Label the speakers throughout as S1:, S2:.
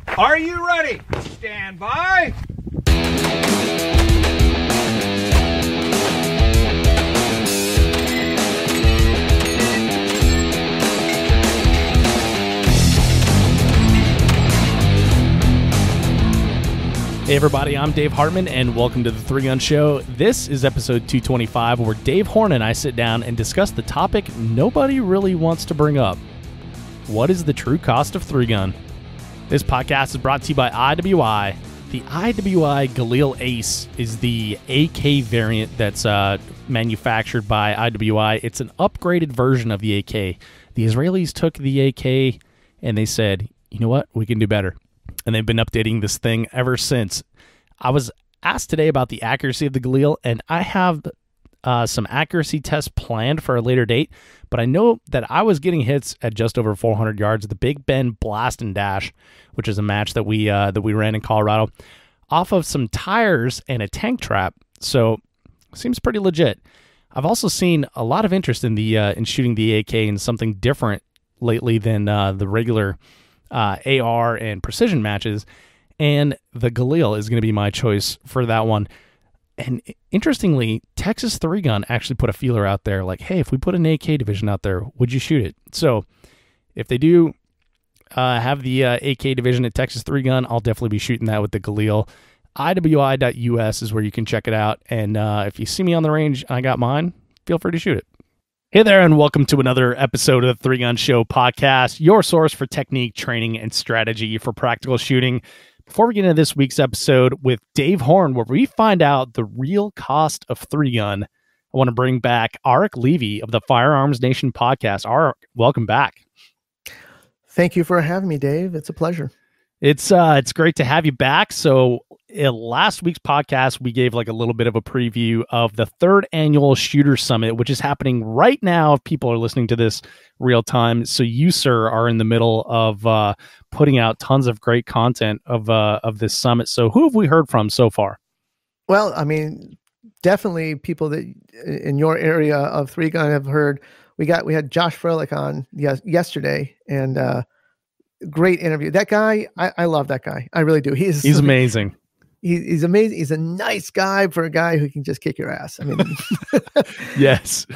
S1: Are you ready? Stand by.
S2: Hey everybody, I'm Dave Hartman and welcome to the Three Gun Show. This is episode 225 where Dave Horn and I sit down and discuss the topic nobody really wants to bring up. What is the true cost of three gun? This podcast is brought to you by IWI. The IWI Galil Ace is the AK variant that's manufactured by IWI. It's an upgraded version of the AK. The Israelis took the AK and they said, you know what, we can do better. And they've been updating this thing ever since. I was asked today about the accuracy of the Galil, and I have some accuracy tests planned for a later date, but I know that I was getting hits at just over 400 yards. The Big Ben Blast and Dash, which is a match that we ran in Colorado, off of some tires and a tank trap. So seems pretty legit. I've also seen a lot of interest in the in shooting the AK in something different lately than the regular AR and precision matches, and the Galil is going to be my choice for that one. And interestingly, Texas 3-Gun actually put a feeler out there like, hey, if we put an AK division out there, would you shoot it? So if they do have the AK division at Texas 3-Gun, I'll definitely be shooting that with the Galil. IWI.us is where you can check it out. And if you see me on the range and I got mine, feel free to shoot it. Hey there, and welcome to another episode of the Three Gun Show podcast, your source for technique, training, and strategy for practical shooting. Before we get into this week's episode with Dave Horn, where we find out the real cost of three gun, I want to bring back Arik Levy of the Firearms Nation podcast. Arik, welcome back.
S3: Thank you for having me, Dave. It's a pleasure.
S2: It's great to have you back. So in last week's podcast, we gave like a little bit of a preview of the third annual Shooter Summit, which is happening right now if people are listening to this real time. So you, sir, are in the middle of putting out tons of great content of this summit. So who have we heard from so far?
S3: Well, I mean, definitely people that in your area of three gun have heard. We had Josh Froelich on yesterday, and great interview. That guy, I love that guy. I really do.
S2: He's amazing.
S3: He's amazing. He's a nice guy for a guy who can just kick your ass. I mean,
S2: yes.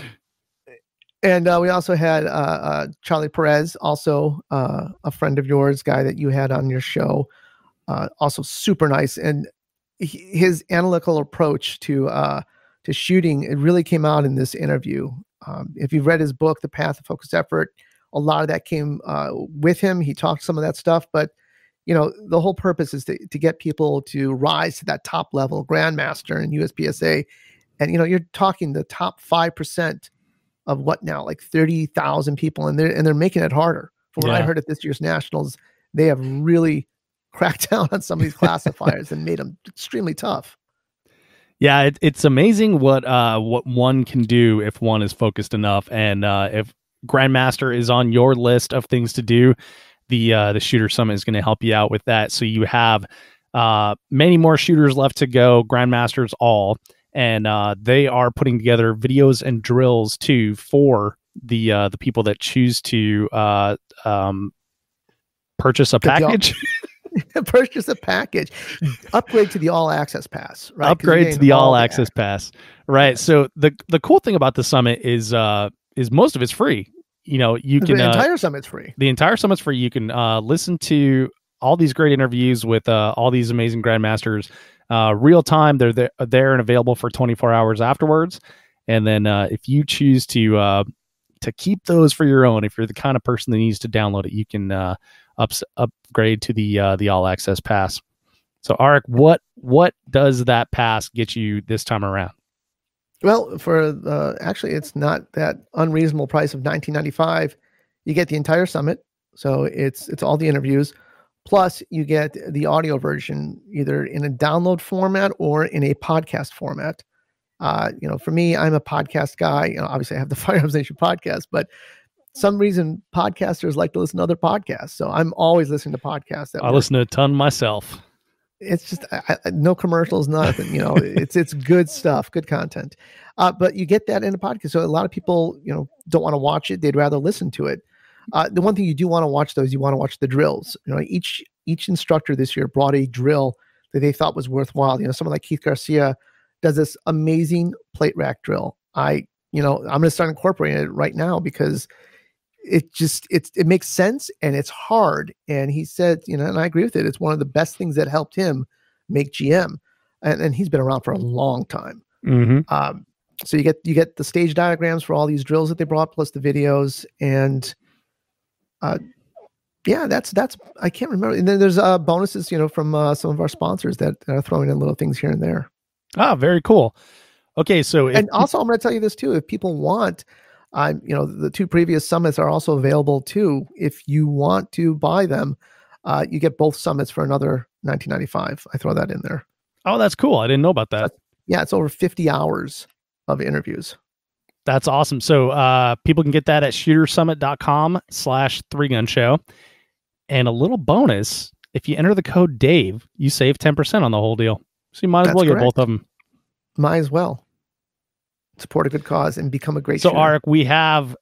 S3: And we also had Charlie Perez, also a friend of yours, guy that you had on your show, also super nice. And his analytical approach to shooting, it really came out in this interview. If you've read his book, The Path of Focused Effort, a lot of that came with him. He talked some of that stuff, but the whole purpose is to get people to rise to that top level grandmaster and USPSA. And, you're talking the top 5% of what now, like 30,000 people, and they're making it harder. From what I heard at this year's nationals, they have really cracked down on some of these classifiers and made them extremely tough.
S2: Yeah, it's amazing what one can do if one is focused enough. And if Grandmaster is on your list of things to do, the Shooter Summit is going to help you out with that. So you have many more shooters left to go, Grandmasters all, and they are putting together videos and drills too for the people that choose to purchase a package.
S3: Purchase a package, upgrade to the all access pass, right?
S2: Upgrade to the all access pass, right? Yes. So the cool thing about the summit is most of it's free. You can
S3: the entire summit's free.
S2: The entire summit's free. You can listen to all these great interviews with all these amazing grandmasters, real time. They're there and available for 24 hours afterwards. And then if you choose to keep those for your own, if you're the kind of person that needs to download it, you can upgrade to the all access pass. So Arik, what does that pass get you this time around?
S3: Well, for actually, it's not that unreasonable price of $19.95. You get the entire summit, so it's all the interviews, plus you get the audio version either in a download format or in a podcast format. For me, I'm a podcast guy. Obviously, I have the Firearms Nation podcast, but some reason podcasters like to listen to other podcasts, so I'm always listening to podcasts.
S2: I listen to a ton myself.
S3: It's just no commercials, nothing. It's good stuff, good content. But you get that in a podcast. So a lot of people, don't want to watch it; they'd rather listen to it. The one thing you do want to watch, though, is you want to watch the drills. Each each instructor this year brought a drill that they thought was worthwhile. Someone like Keith Garcia does this amazing plate rack drill. I'm going to start incorporating it right now because it makes sense and it's hard. And he said, and I agree with it. It's one of the best things that helped him make GM. And he's been around for a long time.
S2: Mm-hmm.
S3: So you get the stage diagrams for all these drills that they brought, plus the videos, and that's I can't remember. And then there's bonuses, from some of our sponsors that are throwing in little things here and there.
S2: Ah, very cool. Okay, so
S3: and also I'm going to tell you this too. If people want, the 2 previous summits are also available too. If you want to buy them, you get both summits for another $19.95. I throw that in there.
S2: Oh, that's cool. I didn't know about that.
S3: Yeah, it's over 50 hours of interviews.
S2: That's awesome. So people can get that at shootersummit.com/3gunshow. And a little bonus, if you enter the code Dave, you save 10% on the whole deal. So you might as well get both of them.
S3: Might as well. Support a good cause and become a great
S2: So,
S3: shooter.
S2: Arik, we have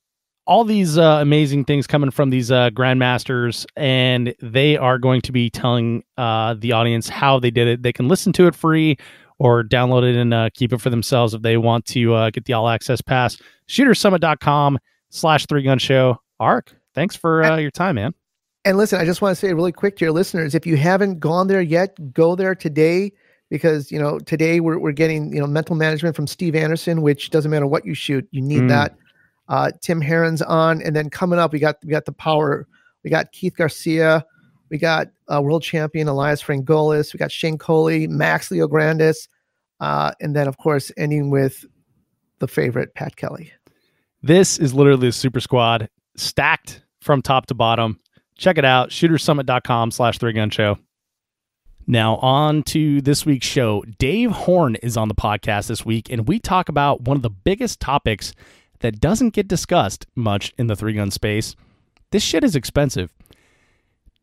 S2: all these amazing things coming from these grandmasters, and they are going to be telling the audience how they did it. They can listen to it free or download it and keep it for themselves if they want to get the all access pass. Shootersummit.com/3gunshow. Arik, thanks for your time, man.
S3: And listen, I just want to say really quick to your listeners, if you haven't gone there yet, go there today, because today we're getting mental management from Steve Anderson, which doesn't matter what you shoot, you need that. Tim Herron's on, and then coming up we got the power. We got Keith Garcia, we got world champion Elias Frangolis, we got Shane Coley, Max Leograndis, and then of course ending with the favorite Pat Kelly.
S2: This is literally the super squad, stacked from top to bottom. Check it out, shootersummit.com/3gunshow. Now on to this week's show. Dave Horn is on the podcast this week, and we talk about one of the biggest topics that doesn't get discussed much in the 3-gun space. This shit is expensive.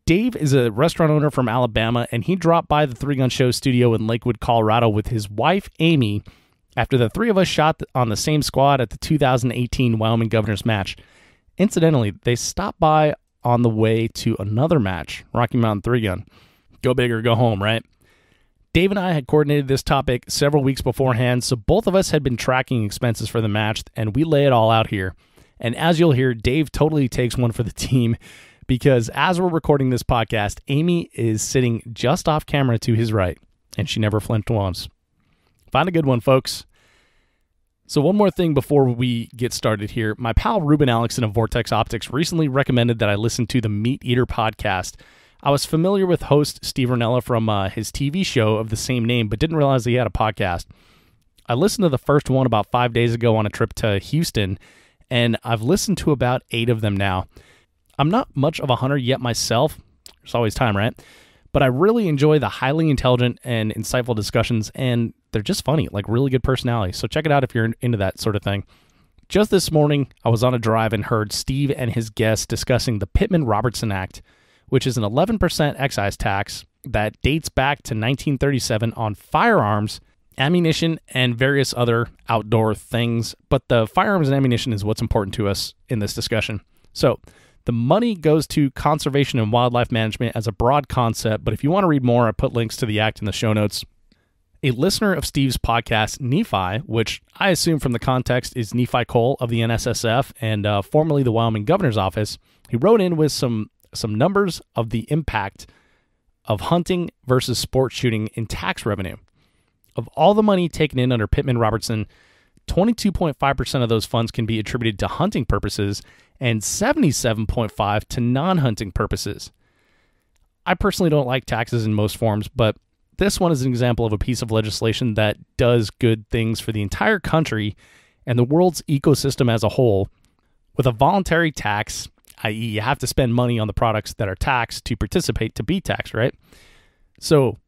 S2: Dave is a restaurant owner from Alabama, and he dropped by the 3-Gun Show studio in Lakewood, Colorado with his wife, Amy, after the 3 of us shot on the same squad at the 2018 Wyoming Governor's match. Incidentally, they stopped by on the way to another match, Rocky Mountain 3-Gun. Go big or go home, right? Dave and I had coordinated this topic several weeks beforehand, so both of us had been tracking expenses for the match, and we lay it all out here. And as you'll hear, Dave totally takes one for the team, because as we're recording this podcast, Amy is sitting just off camera to his right, and she never flinched once. Find a good one, folks. So one more thing before we get started here. My pal Ruben Alexson of Vortex Optics recently recommended that I listen to the Meat Eater podcast. I was familiar with host Steve Ranella from his TV show of the same name, but didn't realize he had a podcast. I listened to the first one about 5 days ago on a trip to Houston, and I've listened to about 8 of them now. I'm not much of a hunter yet myself. There's always time, right? But I really enjoy the highly intelligent and insightful discussions, and they're just funny, like really good personality. So check it out if you're into that sort of thing. Just this morning, I was on a drive and heard Steve and his guests discussing the Pittman-Robertson Act, which is an 11% excise tax that dates back to 1937 on firearms, ammunition, and various other outdoor things. But the firearms and ammunition is what's important to us in this discussion. So the money goes to conservation and wildlife management as a broad concept, but if you want to read more, I put links to the act in the show notes. A listener of Steve's podcast, Nephi, which I assume from the context is Nephi Cole of the NSSF and formerly the Wyoming Governor's Office, he wrote in with some numbers of the impact of hunting versus sport shooting in tax revenue. Of all the money taken in under Pittman-Robertson, 22.5% of those funds can be attributed to hunting purposes and 77.5% to non-hunting purposes. I personally don't like taxes in most forms, but this one is an example of a piece of legislation that does good things for the entire country and the world's ecosystem as a whole. With a voluntary tax, i.e. you have to spend money on the products that are taxed to participate to be taxed, right? So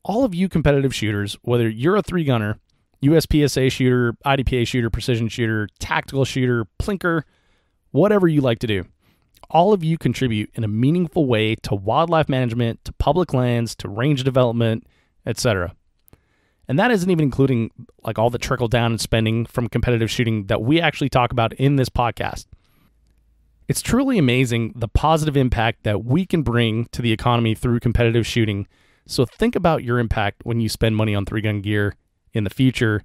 S2: all of you competitive shooters, whether you're a 3-gunner, USPSA shooter, IDPA shooter, precision shooter, tactical shooter, plinker, whatever you like to do, all of you contribute in a meaningful way to wildlife management, to public lands, to range development, etc. And that isn't even including like all the trickle down and spending from competitive shooting that we actually talk about in this podcast. It's truly amazing the positive impact that we can bring to the economy through competitive shooting. So think about your impact when you spend money on 3-gun gear in the future,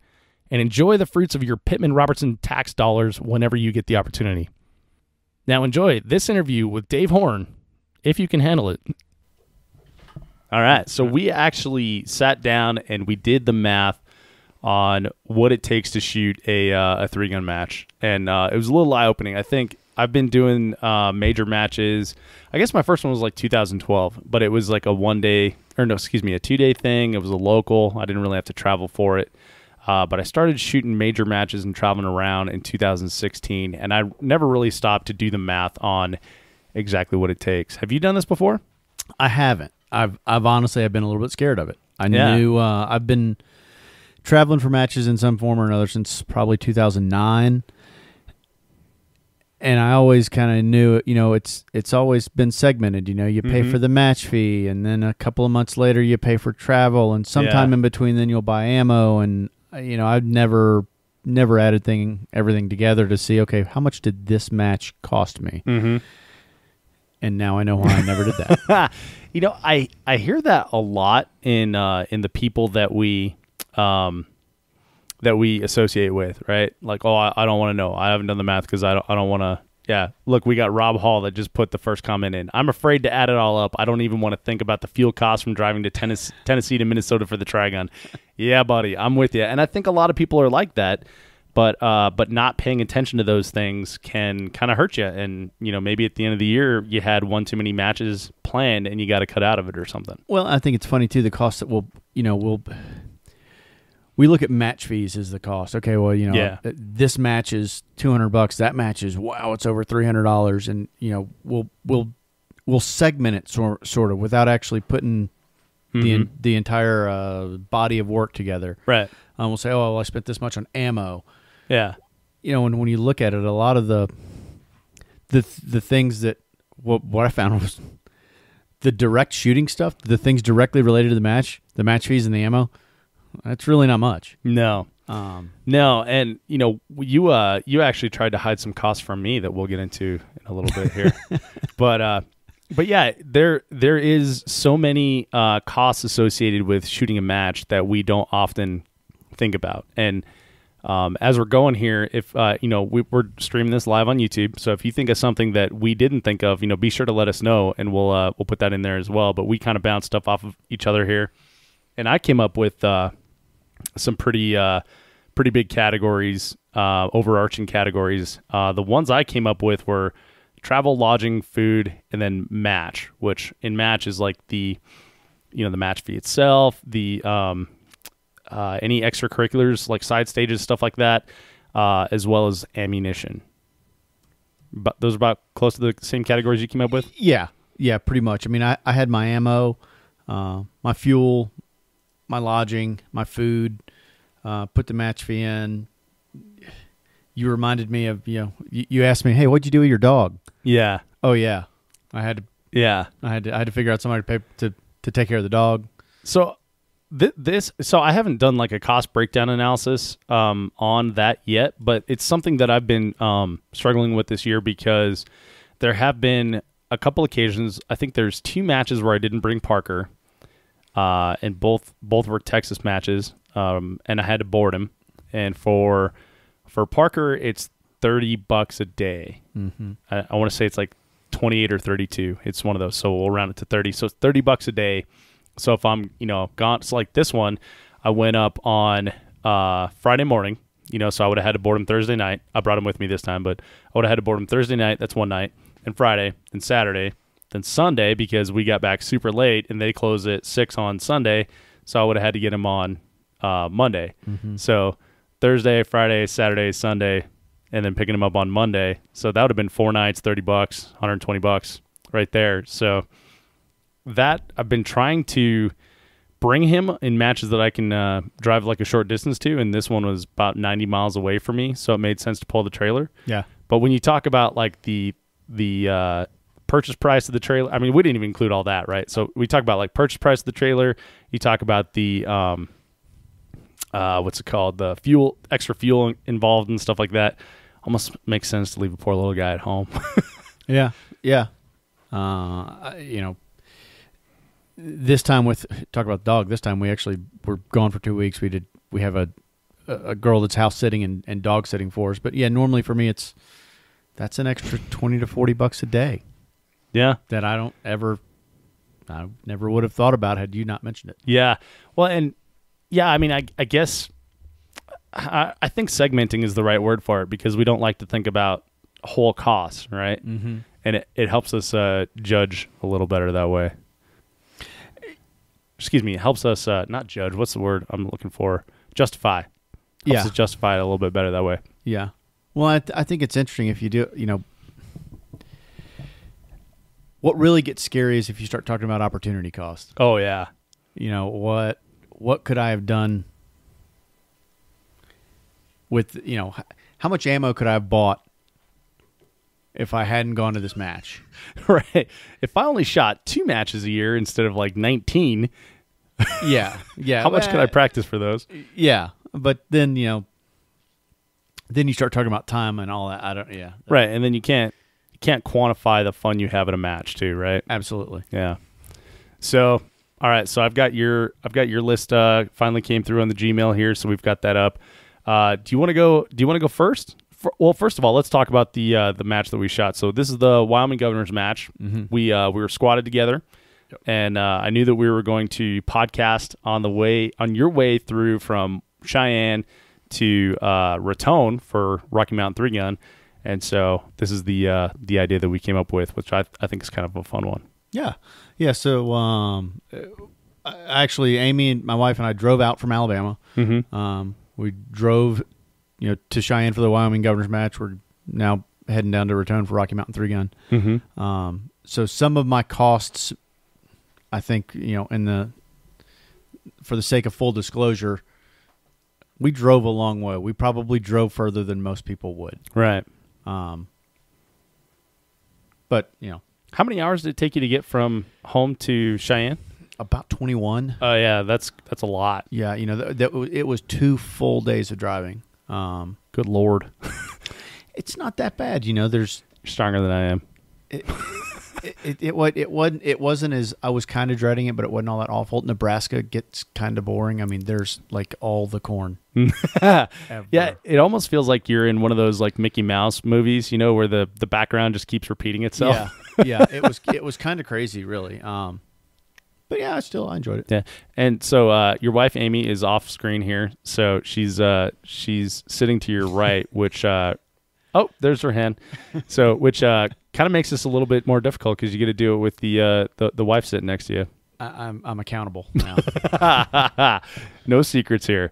S2: and enjoy the fruits of your Pittman-Robertson tax dollars whenever you get the opportunity. Now enjoy this interview with Dave Horn, if you can handle it. All right, so we actually sat down and we did the math on what it takes to shoot a 3-gun match, and it was a little eye-opening. I think I've been doing major matches. I guess my first one was like 2012, but it was like a 2-day thing. It was a local. I didn't really have to travel for it. But I started shooting major matches and traveling around in 2016, and I never really stopped to do the math on exactly what it takes. Have you done this before?
S4: I haven't. I've honestly been a little bit scared of it. I knew I've been traveling for matches in some form or another since probably 2009, and I always kind of knew, it's always been segmented. You pay for the match fee, and then a couple of months later you pay for travel, and sometime in between then you'll buy ammo. And I've never added everything together to see, okay, how much did this match cost me? And now I know why I never did that.
S2: I hear that a lot in the people that we associate with, right? Like, I don't want to know. I haven't done the math because I don't want to. Yeah, look, we got Rob Hall that just put the first comment in. I'm afraid to add it all up. I don't even want to think about the fuel costs from driving to Tennessee to Minnesota for the Trigun. Yeah, buddy, I'm with you. And I think a lot of people are like that, but not paying attention to those things can kind of hurt you. And maybe at the end of the year you had one too many matches planned and you got to cut out of it or something.
S4: Well, I think it's funny too, the cost that we look at match fees as the cost. Okay, well, this match is $200. That match is, wow, it's over $300. And we'll segment it sort of without actually putting the entire body of work together.
S2: Right.
S4: We'll say, oh, well, I spent this much on ammo.
S2: Yeah.
S4: And when you look at it, a lot of the things that what I found was the direct shooting stuff, the things directly related to the match fees and the ammo. That's really not much.
S2: No. No, and you actually tried to hide some costs from me that we'll get into in a little bit here. But yeah, there is so many costs associated with shooting a match that we don't often think about. And as we're going here, if we're streaming this live on YouTube, so if you think of something that we didn't think of, be sure to let us know, and we'll put that in there as well. But we kind of bounce stuff off of each other here. And I came up with some pretty big categories, overarching categories. The ones I came up with were travel, lodging, food, and then match, which in match is like the match fee itself, the any extracurriculars like side stages, stuff like that, as well as ammunition. But those are about close to the same categories you came up with?
S4: Yeah, pretty much. I mean, I had my ammo, my fuel, my lodging, my food, put the match fee in. You reminded me of, you asked me, hey, what'd you do with your dog?
S2: Yeah.
S4: Oh yeah. I had to figure out somebody to pay to take care of the dog.
S2: So so I haven't done like a cost breakdown analysis on that yet, but it's something that I've been struggling with this year because there have been a couple occasions. I think there's 2 matches where I didn't bring Parker. And both were Texas matches, and I had to board him. And for Parker, it's $30 a day. I want to say it's like 28 or 32. It's one of those, so we'll round it to 30. So it's $30 a day. So if I'm gone, so like this one, I went up on Friday morning. So I would have had to board him Thursday night. I brought him with me this time, but I would have had to board him Thursday night. That's one night, and Friday, and Saturday. Then Sunday, because we got back super late and they close at 6 on Sunday, so I would have had to get him on Monday. So Thursday, Friday, Saturday, Sunday, and then picking him up on Monday. So that would have been 4 nights, $30, $120 right there. So that I've been trying to bring him in matches that I can drive like a short distance to, and this one was about 90 miles away from me, so it made sense to pull the trailer.
S4: Yeah.
S2: But when you talk about like the purchase price of the trailer, I mean, we didn't even include all that, right? So we talk about like purchase price of the trailer. You talk about the what's it called, the extra fuel involved and stuff like that. Almost makes sense to leave a poor little guy at home.
S4: Yeah. This time talk about the dog. This time we actually were gone for 2 weeks. We have a girl that's house sitting and dog sitting for us. But yeah, normally for me that's an extra $20 to $40 a day.
S2: Yeah.
S4: That I never would have thought about had you not mentioned it.
S2: Yeah. Well, and yeah, I mean, I guess I think segmenting is the right word for it, because we don't like to think about whole costs, right?
S4: Mm-hmm.
S2: And it helps us judge a little better that way. Excuse me, it helps us not judge. What's the word I'm looking for? Justify. Helps us justify it a little bit better that way.
S4: Yeah. Well, I think it's interesting if you do, what really gets scary is if you start talking about opportunity cost.
S2: Oh, yeah.
S4: What could I have done with, how much ammo could I have bought if I hadn't gone to this match?
S2: Right. If I only shot 2 matches a year instead of like 19.
S4: Yeah.
S2: How much could I practice for those?
S4: Yeah. But then, then you start talking about time and all that.
S2: Right. And then you can't quantify the fun you have at a match too, right?
S4: Absolutely.
S2: Yeah. So, all right. So I've got your list finally came through on the Gmail here. So we've got that up. Do you want to go first? Well, first of all, let's talk about the match that we shot. So this is the Wyoming Governor's match.
S4: Mm-hmm.
S2: We were squatted together, yep. And I knew that we were going to podcast on your way through from Cheyenne to Raton for Rocky Mountain 3-gun, and so this is the idea that we came up with, which I think is kind of a fun one.
S4: Yeah. So actually, Amy and my wife and I drove out from Alabama.
S2: Mm-hmm.
S4: We drove to Cheyenne for the Wyoming Governor's match. We're now heading down to Raton for Rocky Mountain 3-gun.
S2: Mm-hmm.
S4: So some of my costs, I think, for the sake of full disclosure, we drove a long way. We probably drove further than most people would.
S2: Right.
S4: But,
S2: how many hours did it take you to get from home to Cheyenne?
S4: About 21.
S2: Oh, yeah, that's a lot.
S4: Yeah, it was 2 full days of driving.
S2: Good Lord.
S4: It's not that bad. There's
S2: You're stronger than I am.
S4: It wasn't as, I was kind of dreading it, but it wasn't all that awful. Nebraska gets kind of boring. I mean, there's like all the corn.
S2: Yeah, it almost feels like you're in one of those like Mickey Mouse movies, where the background just keeps repeating itself.
S4: Yeah. It was kind of crazy, really. But yeah, I enjoyed it.
S2: Yeah, and so your wife Amy is off screen here, so she's sitting to your right, which there's her hand. So which kind of makes this a little bit more difficult because you get to do it with the wife sitting next to you.
S4: I'm accountable now.
S2: No secrets here.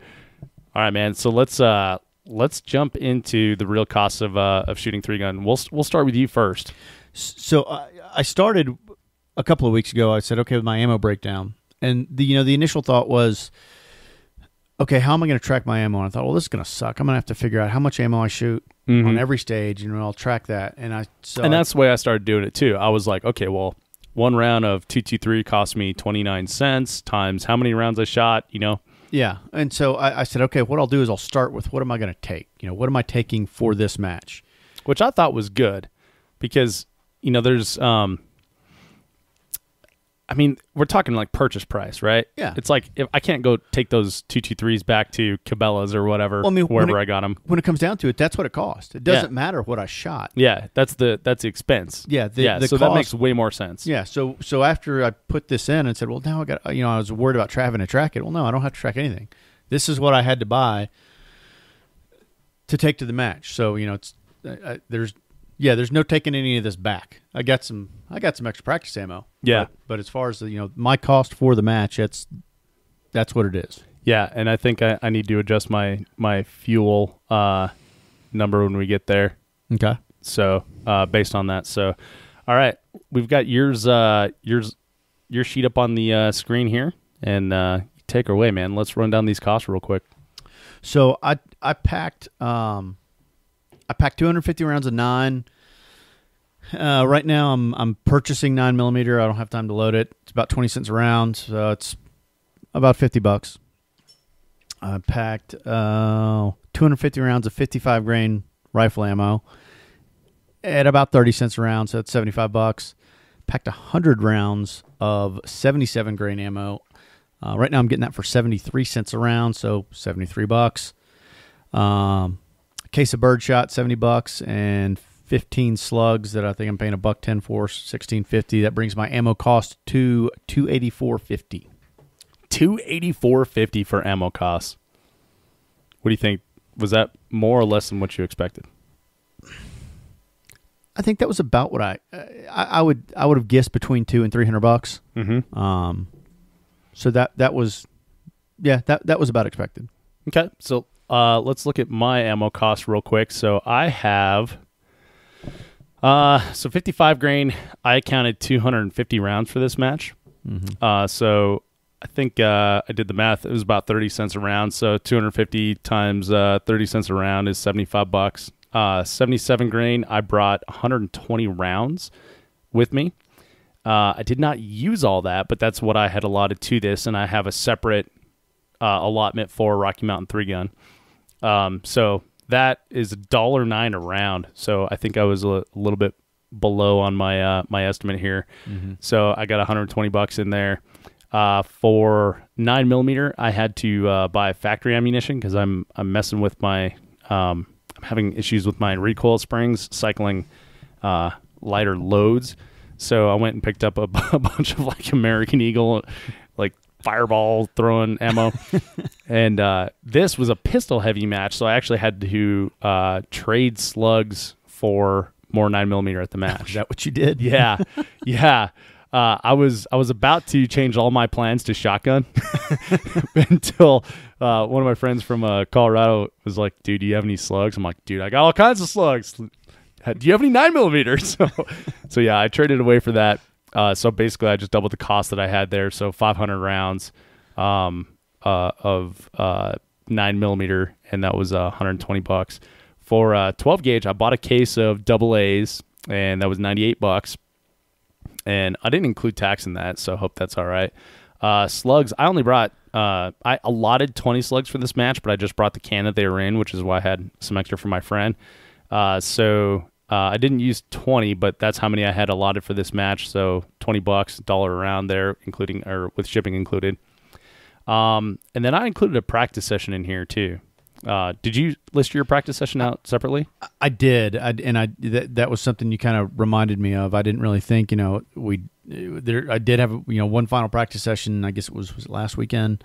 S2: All right, man. So let's jump into the real costs of shooting 3-gun. We'll start with you first.
S4: So I started a couple of weeks ago. I said, okay, with my ammo breakdown, and the initial thought was, okay, how am I going to track my ammo? And I thought, well, this is going to suck. I'm going to have to figure out how much ammo I shoot on every stage, and I'll track that. And that's
S2: the way I started doing it too. I was like, okay, well, one round of 223 cost me 29 cents times how many rounds I shot,
S4: Yeah. And so I said, okay, what I'll do is I'll start with what am I going to take? What am I taking for this match?
S2: Which I thought was good because, there's, we're talking like purchase price, right?
S4: Yeah.
S2: It's like if I can't go take those 223s back to Cabela's or whatever, wherever I got them.
S4: When it comes down to it, that's what it cost. It doesn't matter what I shot.
S2: Yeah, that's the expense.
S4: Yeah, the
S2: so
S4: cost,
S2: that makes way more sense.
S4: Yeah, so after I put this in and said, well, now I got, I was worried about having to track it. Well, no, I don't have to track anything. This is what I had to buy to take to the match. So it's there's no taking any of this back. I got some extra practice ammo.
S2: Yeah,
S4: but as far as my cost for the match, that's what it is.
S2: Yeah, and I think I need to adjust my fuel number when we get there.
S4: Okay.
S2: So based on that, so all right, we've got your sheet up on the screen here, and take her away, man. Let's run down these costs real quick.
S4: So I packed 250 rounds of 9. Right now I'm purchasing 9mm. I don't have time to load it. It's about 20 cents a round, so it's about $50. I packed 250 rounds of 55 grain rifle ammo. at about 30 cents a round, so that's $75. Packed 100 rounds of 77 grain ammo. Right now I'm getting that for 73 cents a round, so $73. Case of birdshot, $70, and 15 slugs that I think I'm paying $1.10 for, $16.50. That brings my ammo cost to $284.50.
S2: $284.50 for ammo costs. What do you think? Was that more or less than what you expected?
S4: I think that was about what I would have guessed between $200 and $300.
S2: Mm-hmm.
S4: So that was about expected.
S2: Okay, so let's look at my ammo costs real quick. So I have 55 grain. I counted 250 rounds for this match.
S4: Mm-hmm.
S2: So I think I did the math. It was about 30 cents a round. So 250 times 30 cents a round is $75. 77 grain, I brought 120 rounds with me. I did not use all that, but that's what I had allotted to this, and I have a separate allotment for Rocky Mountain 3-gun. So that is $1.09 a round. So I think I was a little bit below on my my estimate here.
S4: Mm-hmm.
S2: So I got $120 in there. For 9mm, I had to buy factory ammunition because I'm messing with my I'm having issues with my recoil springs cycling lighter loads. So I went and picked up a bunch of like American Eagle, like fireball throwing ammo. And this was a pistol heavy match. So I actually had to trade slugs for more 9mm at the match.
S4: Is that what you did?
S2: Yeah. Yeah. I was about to change all my plans to shotgun until one of my friends from Colorado was like, dude, do you have any slugs? I'm like, dude, I got all kinds of slugs. Do you have any 9mm? So yeah, I traded away for that. So basically I just doubled the cost that I had there. So 500 rounds of 9mm, and that was $120. For 12 gauge, I bought a case of AA's, and that was $98. And I didn't include tax in that, so I hope that's all right. Slugs, I only brought, I allotted 20 slugs for this match, but I just brought the can that they were in, which is why I had some extra for my friend. So I didn't use 20, but that's how many I had allotted for this match. So $20, $1 around there, including or with shipping included. And then I included a practice session in here too. Did you list your practice session out separately?
S4: I did. That was something you kind of reminded me of. I didn't really think, I did have, one final practice session. I guess was it last weekend.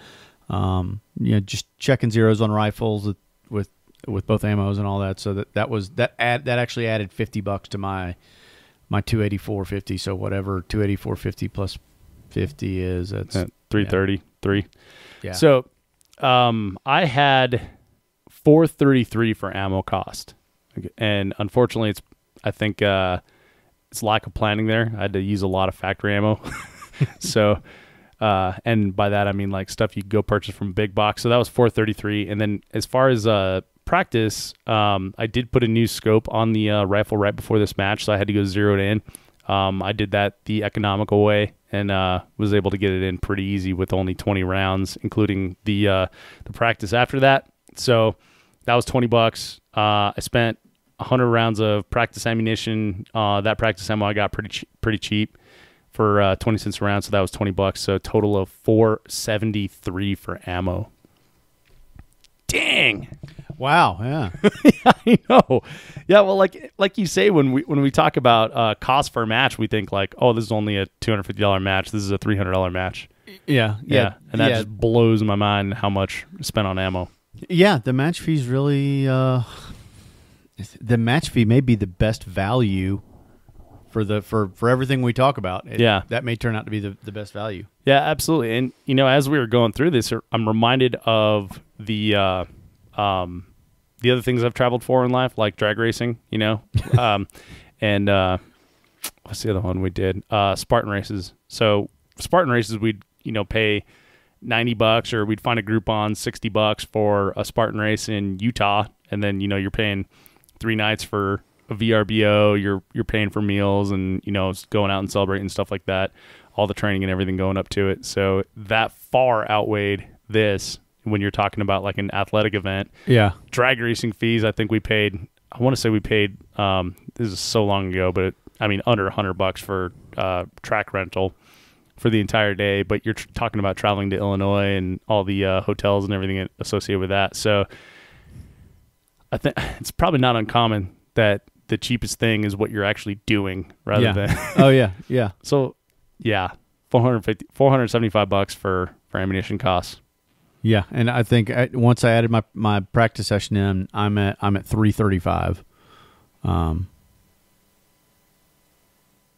S4: Just checking zeros on rifles with both ammos and all that. So that actually added $50 to my $284.50. So whatever $284.50 plus 50 is, that's
S2: $333.
S4: Yeah.
S2: So, I had $433 for ammo cost, and unfortunately, I think it's lack of planning there. I had to use a lot of factory ammo, so and by that I mean like stuff you go purchase from big box. So that was $433, and then as far as practice, I did put a new scope on the rifle right before this match, so I had to go zeroed in. I did that the economical way, and was able to get it in pretty easy with only 20 rounds, including the practice after that. So that was $20. I spent 100 rounds of practice ammunition. That practice ammo I got pretty cheap for 20 cents a round, so that was $20. So a total of $473 for ammo. Dang.
S4: Wow. Yeah.
S2: Yeah, I know. Yeah, well, like you say, when we talk about cost for a match, we think like, oh, this is only a $250 match. This is a $300 match.
S4: Yeah.
S2: And that just blows my mind how much spent on ammo.
S4: Yeah, the match fee's really the match fee may be the best value for everything we talk about. That may turn out to be the best value.
S2: Yeah, absolutely. And as we were going through this, I'm reminded of the other things I've traveled for in life, like drag racing, and what's the other one we did? Spartan races. So Spartan races, we'd pay $90, or we'd find a Groupon $60 for a Spartan race in Utah, and then you're paying 3 nights for a VRBO. You're paying for meals, and going out and celebrating stuff like that, all the training and everything going up to it. So that far outweighed this when you're talking about like an athletic event.
S4: Yeah.
S2: Drag racing fees, I think we paid I want to say we paid, this is so long ago, but under $100 for track rental for the entire day. But you're talking about traveling to Illinois and all the hotels and everything associated with that. So I think it's probably not uncommon that the cheapest thing is what you're actually doing rather than.
S4: Oh yeah. Yeah.
S2: So yeah, $475 for ammunition costs.
S4: Yeah, and I think once I added my practice session in, I'm at $335.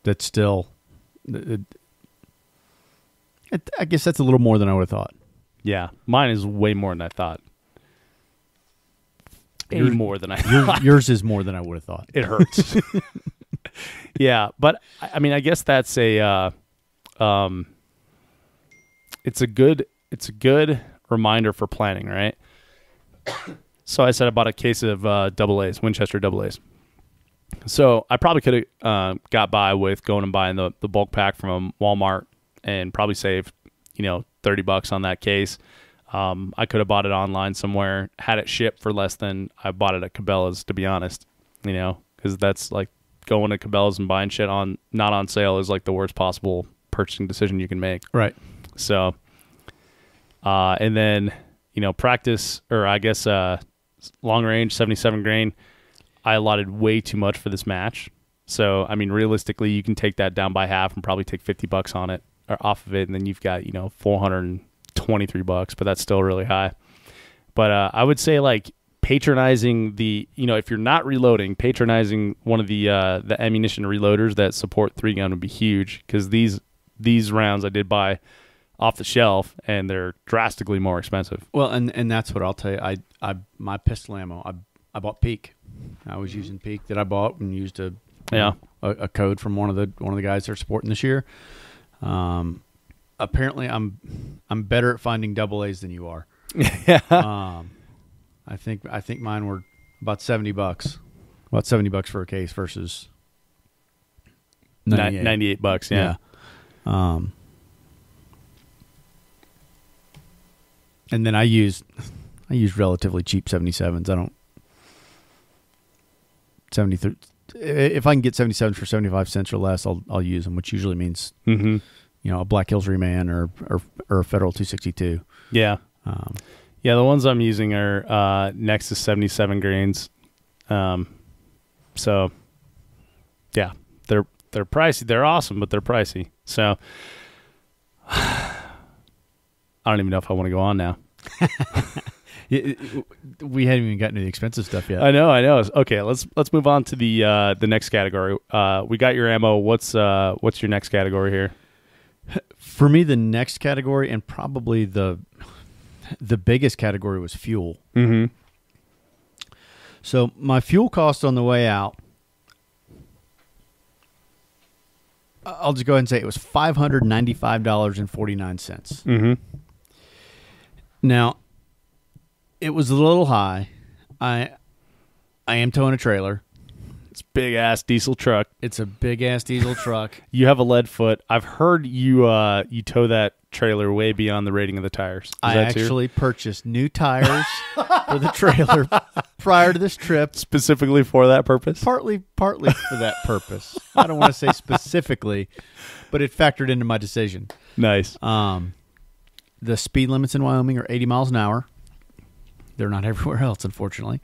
S4: That's still, I guess that's a little more than I would have thought.
S2: Yeah, mine is way more than I thought. More than I thought.
S4: Yours is more than I would have thought.
S2: It hurts. Yeah, but I guess that's a it's a good reminder for planning, right? So I said I bought a case of AA's, Winchester AA's. So I probably could have got by with going and buying the bulk pack from Walmart and probably saved, $30 on that case. I could have bought it online somewhere, had it shipped for less than I bought it at Cabela's, to be honest, because that's like going to Cabela's and buying shit not on sale is like the worst possible purchasing decision you can make.
S4: Right.
S2: So, and then, practice, or I guess long range 77 grain, I allotted way too much for this match. So, realistically, you can take that down by half and probably take $50 on it or off of it. And then you've got, $423, but that's still really high. But I would say like patronizing if you're not reloading, patronizing one of the ammunition reloaders that support 3-gun would be huge, because these rounds I did buy off the shelf and they're drastically more expensive.
S4: Well, and that's what I'll tell you. I my pistol ammo, I bought Peak. I was using Peak that I bought and used a code from one of the guys they're supporting this year. Apparently I'm better at finding AA's than you are.
S2: Yeah.
S4: I think mine were about $70. About $70 for a case versus
S2: $98. Yeah.
S4: And then I use relatively cheap 77s. I don't 73. If I can get 77s for 75 cents or less, I'll use them, which usually means a Black Hills Reman or a Federal 262.
S2: Yeah. Yeah, the ones I'm using are Nexus 77 grains. So yeah, they're pricey. They're awesome, but they're pricey. So I don't even know if I want to go on now.
S4: We hadn't even gotten to the expensive stuff yet.
S2: I know. Okay, let's move on to the next category. We got your ammo. What's your next category here?
S4: For me, the next category, and probably the biggest category, was fuel.
S2: Mm-hmm.
S4: So my fuel cost on the way out, I'll just go ahead and say it was $595.49.
S2: Mm-hmm.
S4: Now, it was a little high. I am towing a trailer.
S2: It's a big ass diesel truck.
S4: It's a big ass diesel truck.
S2: You have a lead foot. I've heard you tow that trailer way beyond the rating of the tires.
S4: I actually purchased new tires for the trailer prior to this trip,
S2: specifically for that purpose.
S4: Partly for that purpose. I don't want to say specifically, but it factored into my decision.
S2: Nice.
S4: The speed limits in Wyoming are 80 miles an hour. They're not everywhere else, unfortunately.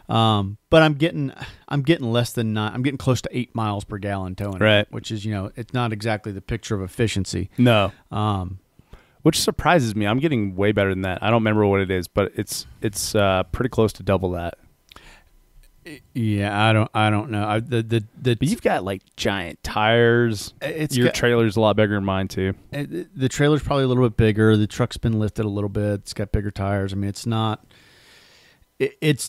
S4: But I'm getting less than 9. I'm getting close to 8 miles per gallon towing,
S2: right?
S4: Which is, it's not exactly the picture of efficiency.
S2: No. Which surprises me. I'm getting way better than that. I don't remember what it is, but it's pretty close to double that.
S4: Yeah, I don't know.
S2: But you've got like giant tires. Your trailer's a lot bigger than mine too.
S4: The trailer's probably a little bit bigger. The truck's been lifted a little bit. It's got bigger tires. It's not. It's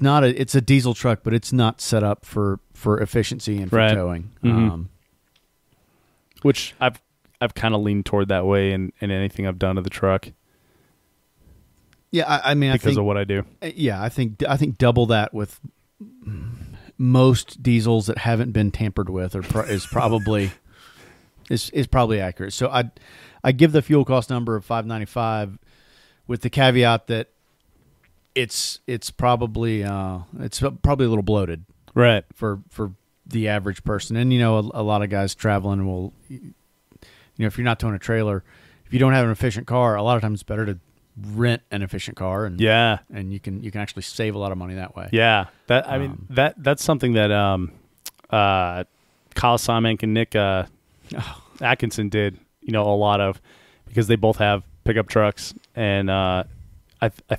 S4: a diesel truck, but it's not set up for efficiency and for towing.
S2: Mm-hmm. Which I've kind of leaned toward that way in anything I've done to the truck.
S4: Yeah, I
S2: think of what I do.
S4: Yeah, I think double that with most diesels that haven't been tampered with is probably accurate. So I give the fuel cost number of $595 with the caveat that it's probably a little bloated.
S2: Right.
S4: for the average person. And a lot of guys traveling will, if you're not towing a trailer, if you don't have an efficient car, a lot of times it's better to rent an efficient car, and you can actually save a lot of money that way.
S2: Yeah, that's something that Kyle Simonk and Nick Atkinson did, a lot of, because they both have pickup trucks, and I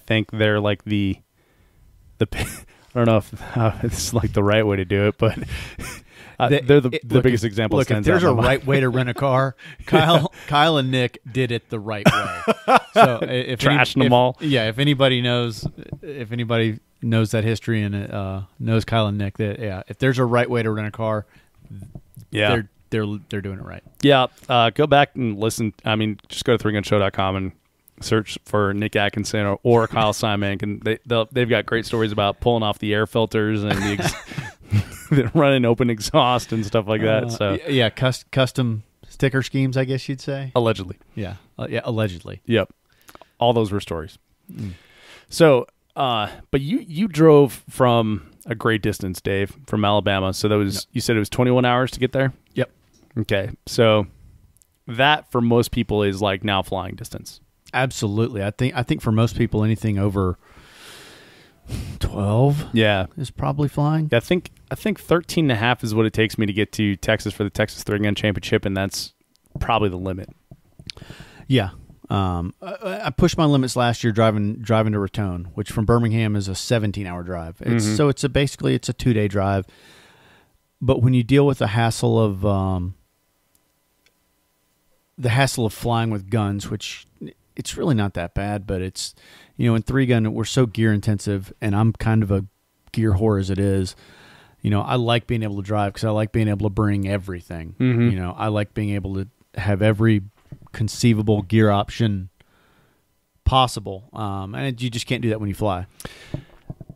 S2: think they're like the I don't know if this is like the right way to do it, but they're the biggest example.
S4: Look, if there's a right way to rent a car, Kyle and Nick did it the right way. So if
S2: trashing them all,
S4: if anybody knows that history and knows Kyle and Nick, that if there's a right way to rent a car, they're doing it right. Yeah,
S2: go back and listen. I mean, just go to 3gunshow.com and search for Nick Atkinson or Kyle Simonk, and they've got great stories about pulling off the air filters and running open exhaust and stuff like that. So
S4: custom sticker schemes, I guess you'd say.
S2: Allegedly.
S4: Yeah, allegedly.
S2: Yep. All those were stories. So, but you drove from a great distance, Dave, from Alabama. So that was, you said it was 21 hours to get there?
S4: Yep.
S2: Okay. So that for most people is like now flying distance.
S4: Absolutely. I think for most people, anything over 12 is probably flying.
S2: Yeah, I think 13 and a half is what it takes me to get to Texas for the Texas 3-Gun Championship, and that's probably the limit.
S4: Yeah. I pushed my limits last year driving to Raton, which from Birmingham is a 17-hour drive. So it's basically a 2-day drive. But when you deal with the hassle of flying with guns, which it's really not that bad, but it's, in 3-gun, we're so gear intensive, and I'm kind of a gear whore as it is. I like being able to drive because I like being able to bring everything. I like being able to have every conceivable gear option possible, and you just can't do that when you fly.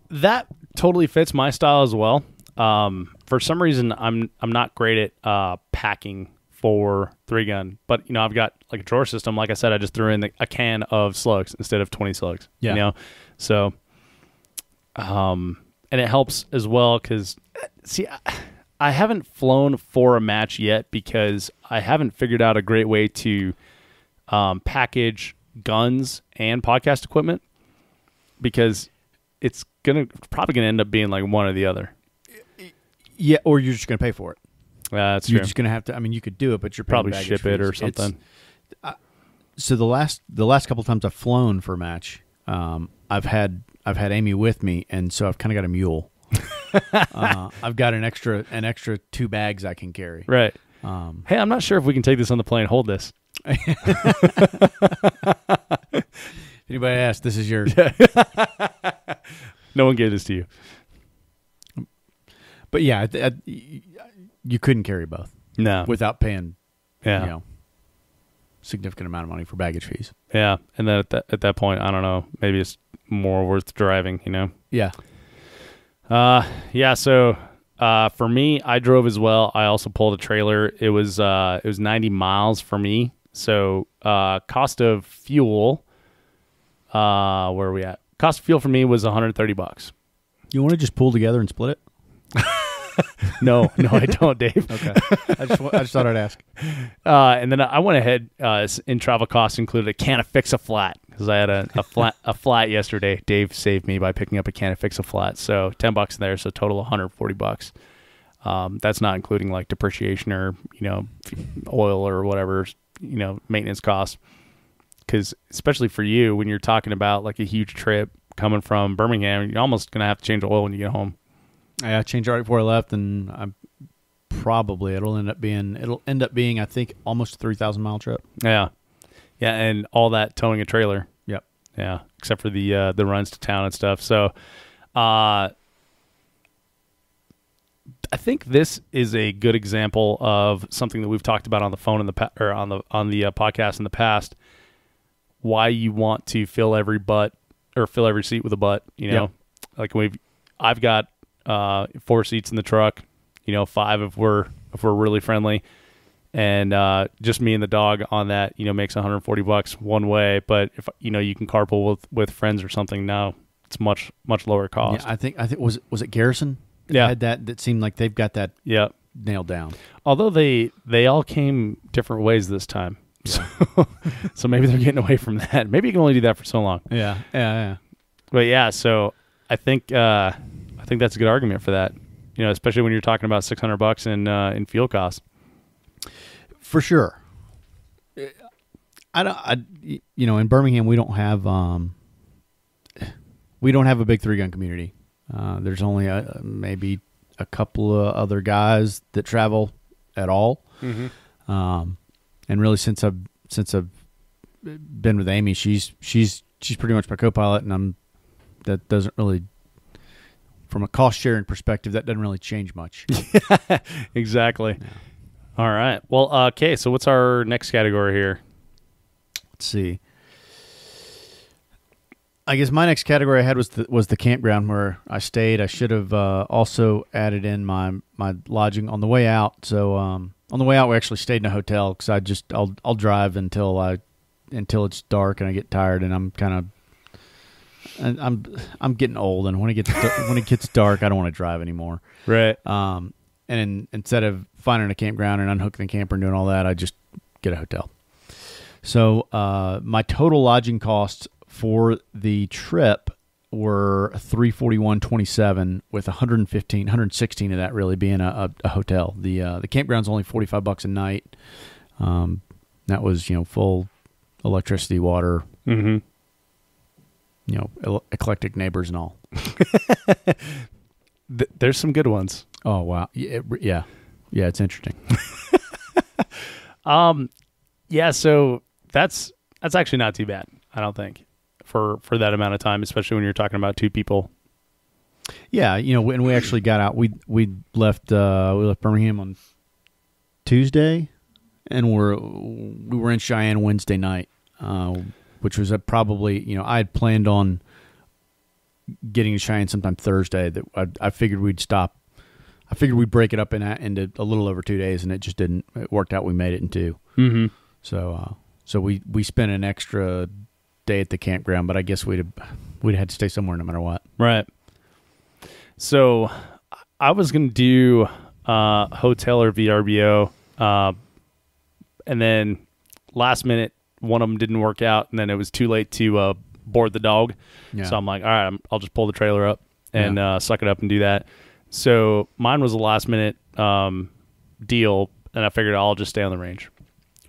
S2: That totally fits my style as well. For some reason, I'm not great at packing for 3-gun, but I've got like a drawer system. Like I said, I just threw in a can of slugs instead of 20 slugs. So and it helps as well because I haven't flown for a match yet because I haven't figured out a great way to package guns and podcast equipment, because it's probably gonna end up being like one or the other.
S4: Yeah, or you're just gonna pay for it.
S2: That's
S4: You're
S2: true.
S4: just gonna have to. I mean, you could do it, but you're
S2: probably ship it or something.
S4: So the last couple of times I've flown for a match, I've had Amy with me, and so I've kind of got a mule. I've got an extra 2 bags I can carry.
S2: Right. Hey, I'm not sure if we can take this on the plane. Hold this.
S4: If anybody asks, this is yours.
S2: No one gave this to you.
S4: But yeah, you couldn't carry both.
S2: No.
S4: Without paying, significant amount of money for baggage fees.
S2: Yeah, and then at that point, I don't know, maybe it's more worth driving.
S4: Yeah.
S2: So for me, I drove as well. I also pulled a trailer. It was 90 miles for me. So cost of fuel, where are we at? Cost of fuel for me was $130.
S4: You want to just pull together and split it?
S2: No, I don't, Dave.
S4: Okay. I just thought I'd ask.
S2: And then I went ahead, in travel costs included a can of Fix-A-Flat, because I had a flat yesterday. Dave saved me by picking up a can of Fix-A-Flat. So $10 there, so total $140. That's not including like depreciation or, oil or whatever, maintenance costs. Because especially for you, when you're talking about like a huge trip coming from Birmingham, you're almost going to have to change oil when you get home.
S4: I changed right before I left, and it'll end up being I think almost a 3,000-mile trip.
S2: Yeah, and all that towing a trailer.
S4: Yep.
S2: Yeah, except for the runs to town and stuff. So, I think this is a good example of something that we've talked about on the phone on the podcast in the past. Why you want to fill every seat with a butt?
S4: Yep.
S2: Like I've got 4 seats in the truck, 5 if we're really friendly, and just me and the dog on that, makes $140 one way. But if you can carpool with friends or something, now it's much lower cost.
S4: Yeah, I think was it Garrison? had that seemed like they've got that nailed down.
S2: Although they all came different ways this time. So maybe they're getting away from that. Maybe you can only do that for so long.
S4: Yeah.
S2: But yeah, so I think that's a good argument for that. Especially when you're talking about $600 in fuel costs.
S4: For sure. In Birmingham we don't have a big 3-gun community. There's only maybe a couple of other guys that travel at all. Mm-hmm. And really since I've been with Amy, she's pretty much my co-pilot, and that doesn't really, from a cost sharing perspective, that doesn't really change much.
S2: Exactly. Yeah. All right. Well, okay. So what's our next category here?
S4: Let's see. I guess my next category I had was the campground where I stayed. I should have also added in my lodging on the way out. So on the way out, we actually stayed in a hotel because I'll drive until it's dark and I get tired, and I'm getting old, and when it gets dark, I don't want to drive anymore.
S2: Right.
S4: And instead of finding a campground and unhooking the camper and doing all that, I just get a hotel. So my total lodging costs for the trip were $341.27, with $116 of that really being a hotel. The campground's only $45 a night. That was full electricity, water,
S2: mm-hmm.
S4: Eclectic neighbors and all.
S2: There's some good ones.
S4: Oh wow, yeah, it's interesting.
S2: Yeah, so that's actually not too bad, I don't think, for that amount of time, especially when you're talking about 2 people.
S4: Yeah, when we actually got out, we left Birmingham on Tuesday, and we were in Cheyenne Wednesday night, which was probably I had planned on getting to Cheyenne sometime Thursday. That I figured we'd stop. I figured we'd break it up into a little over 2 days, and it just didn't. It worked out. We made it in 2.
S2: Mm-hmm.
S4: So we spent an extra day at the campground, but I guess we'd had to stay somewhere no matter what.
S2: Right. So I was going to do hotel or VRBO, and then last minute one of them didn't work out, and then it was too late to board the dog. Yeah. So I'm like, all right, I'll just pull the trailer up and suck it up and do that. So mine was a last minute deal, and I figured I'll just stay on the range.